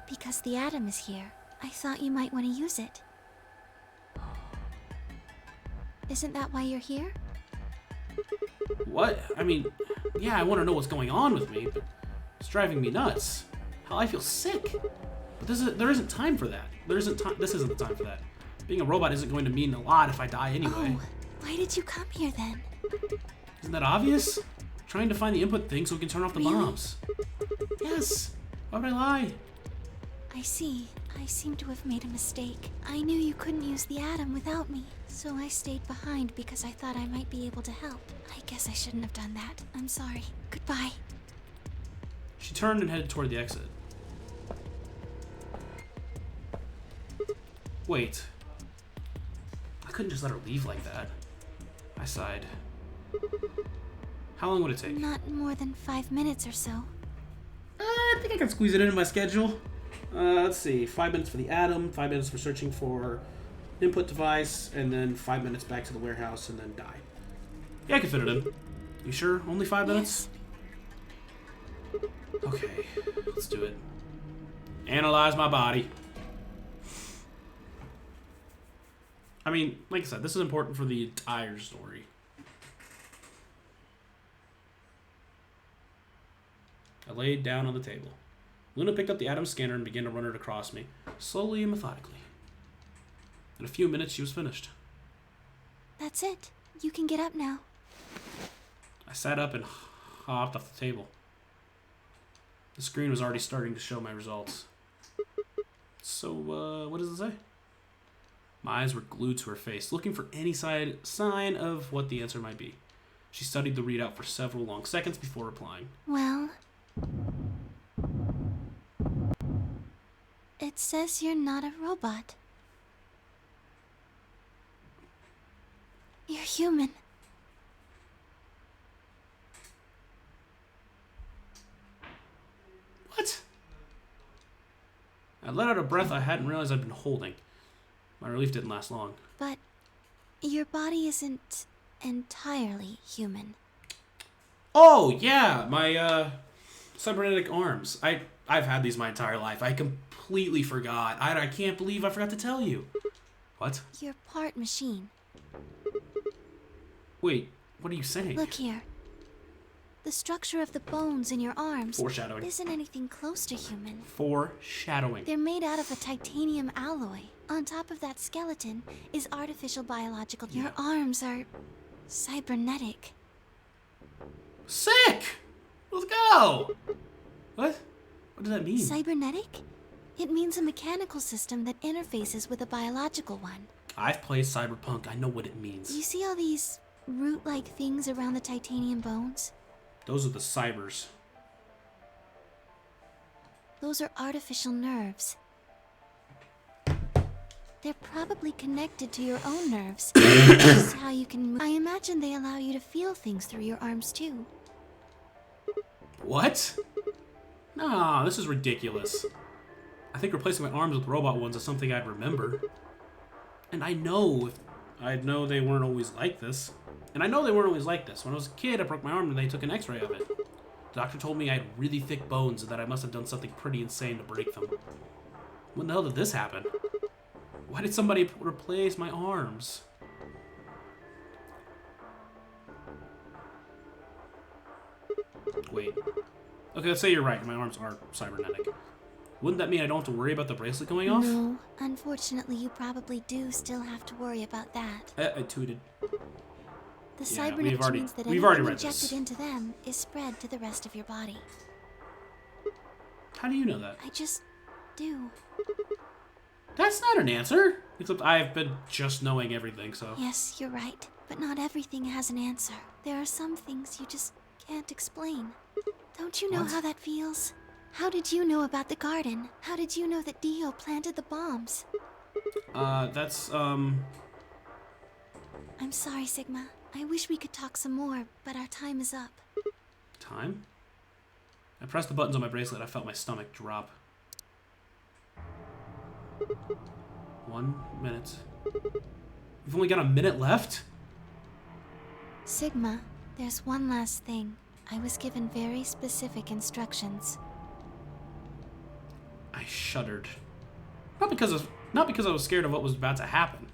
Because the atom is here. I thought you might want to use it. Isn't that why you're here? What? I mean, yeah, I want to know what's going on with me, but it's driving me nuts. Hell, I feel sick. But there isn't time for that. This isn't the time for that. Being a robot isn't going to mean a lot if I die anyway. Oh, why did you come here then? Isn't that obvious? Trying to find the input thing so we can turn off the Really? bombs. Yes. Why would I lie? I see. I seem to have made a mistake. I knew you couldn't use the atom without me, so I stayed behind because I thought I might be able to help. I guess I shouldn't have done that. I'm sorry. Goodbye. She turned and headed toward the exit. Wait. I couldn't just let her leave like that. I sighed. How long would it take? Not more than 5 minutes or so. I think I can squeeze it into my schedule. Let's see. 5 minutes for the atom, 5 minutes for searching for input device, and then 5 minutes back to the warehouse, and then die. Yeah, I can fit it in. You sure? Only 5 minutes? Yes. Okay, let's do it. Analyze my body. I mean, like I said, this is important for the entire story. I laid down on the table. Luna picked up the atom scanner and began to run it across me, slowly and methodically. In a few minutes, she was finished. That's it. You can get up now. I sat up and hopped off the table. The screen was already starting to show my results. So, what does it say? My eyes were glued to her face, looking for any sign of what the answer might be. She studied the readout for several long seconds before replying. Well, it says you're not a robot. You're human. What? I let out a breath I hadn't realized I'd been holding. My relief didn't last long. But your body isn't entirely human. Oh, yeah, my, cybernetic arms. I've had these my entire life. I completely forgot. I can't believe I forgot to tell you. What? You're part machine. Wait, what are you saying? Look here. The structure of the bones in your arms Foreshadowing. isn't anything close to human. Foreshadowing. They're made out of a titanium alloy. On top of that skeleton is artificial biological. Yeah. Your arms are cybernetic. Sick! Let's go! What? What does that mean? Cybernetic? It means a mechanical system that interfaces with a biological one. I've played Cyberpunk. I know what it means. You see all these root-like things around the titanium bones? Those are the cybers. Those are artificial nerves. They're probably connected to your own nerves. This is how you can move. I imagine they allow you to feel things through your arms too. What? Nah, this is ridiculous. I think replacing my arms with robot ones is something I'd remember. And I know they weren't always like this. And I know they weren't always like this. When I was a kid, I broke my arm and they took an x-ray of it. The doctor told me I had really thick bones and that I must have done something pretty insane to break them. When the hell did this happen? Why did somebody replace my arms? Wait. Okay, let's say you're right. My arms are cybernetic. Wouldn't that mean I don't have to worry about the bracelet going off? No, unfortunately you probably do still have to worry about that. I tweeted. The Yeah, cybernetic means that we've already anything read injected this. into them is spread to the rest of your body. How do you know that? I just do. That's not an answer. Except I've been just knowing everything, so. Yes, you're right. But not everything has an answer. There are some things you just can't explain. Don't you know What? how that feels? How did you know about the garden? How did you know that Dio planted the bombs? That's, I'm sorry, Sigma. I wish we could talk some more, but our time is up. Time? I pressed the buttons on my bracelet. I felt my stomach drop. 1 minute. We've only got a minute left? Sigma, there's one last thing. I was given very specific instructions. I shuddered. Not because I was scared of what was about to happen.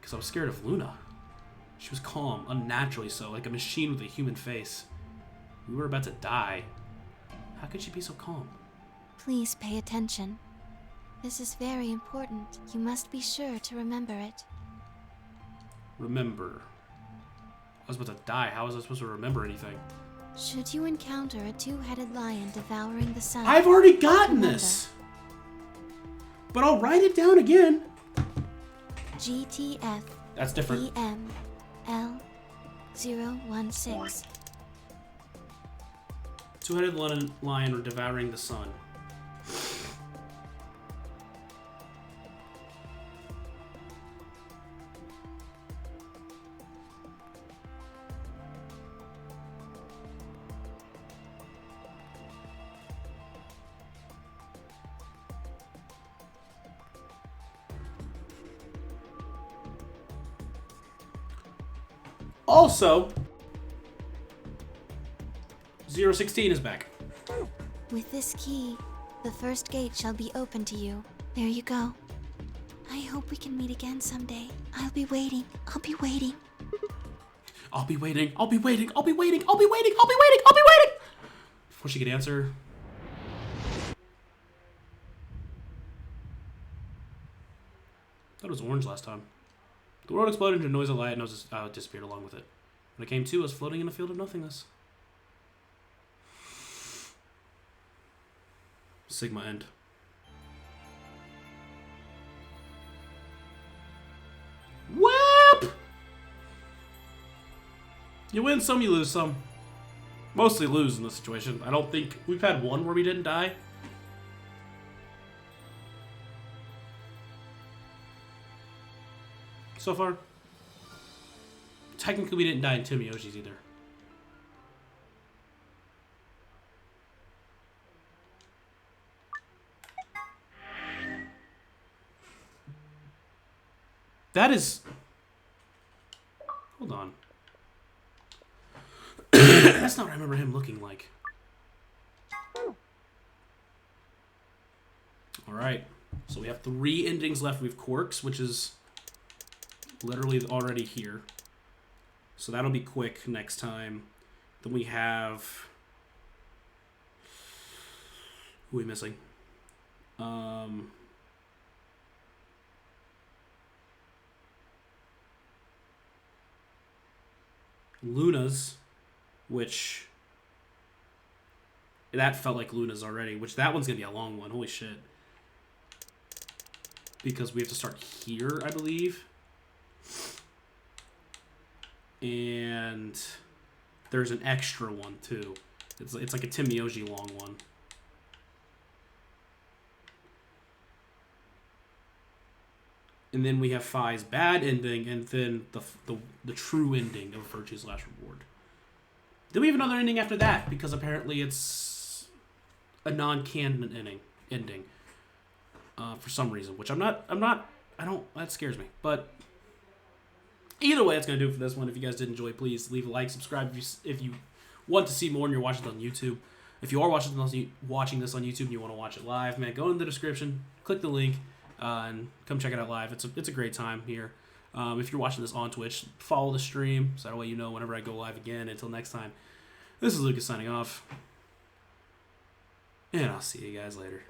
Because I was scared of Luna. She was calm, unnaturally so, like a machine with a human face. We were about to die. How could she be so calm? Please pay attention. This is very important. You must be sure to remember it. Remember. I was about to die. How was I supposed to remember anything? Should you encounter a two-headed lion devouring the sun... I've already gotten remember. this! But I'll write it down again. GTF. That's different. BML016. Two-headed lion devouring the sun. Also, 016 is back. With this key, the first gate shall be open to you. There you go. I hope we can meet again someday. I'll be waiting. I'll be waiting. I'll be waiting. I'll be waiting. I'll be waiting. I'll be waiting. I'll be waiting. I'll be waiting. Before she could answer. Thought it was orange last time. The world exploded into a noise of light and I disappeared along with it. When I came to, I was floating in a field of nothingness. Sigma end. Whoop! You win some, you lose some. Mostly lose in this situation. I don't think we've had one where we didn't die. So far. Technically, we didn't die in Timiyoshi's either. That is... Hold on. That's not what I remember him looking like. Alright. So we have 3 endings left. We have Quirks, which is literally already here. So that'll be quick next time. Then we have... Who are we missing? Luna's, which... That felt like Luna's already, which that one's going to be a long one. Holy shit. Because we have to start here, I believe. And there's an extra one, too. It's like a Timiyoshi long one. And then we have Phi's bad ending, and then the true ending of Virtue's Last Reward. Then we have another ending after that, because apparently it's a non-canon ending. For some reason, which that scares me. But either way, that's going to do it for this one. If you guys did enjoy, please leave a like, subscribe if you want to see more and you're watching it on YouTube. If you are watching this on YouTube and you want to watch it live, man, go in the description, click the link, and come check it out live. It's a great time here. If you're watching this on Twitch, follow the stream, so that way you know whenever I go live again. Until next time, this is Lucas signing off, and I'll see you guys later.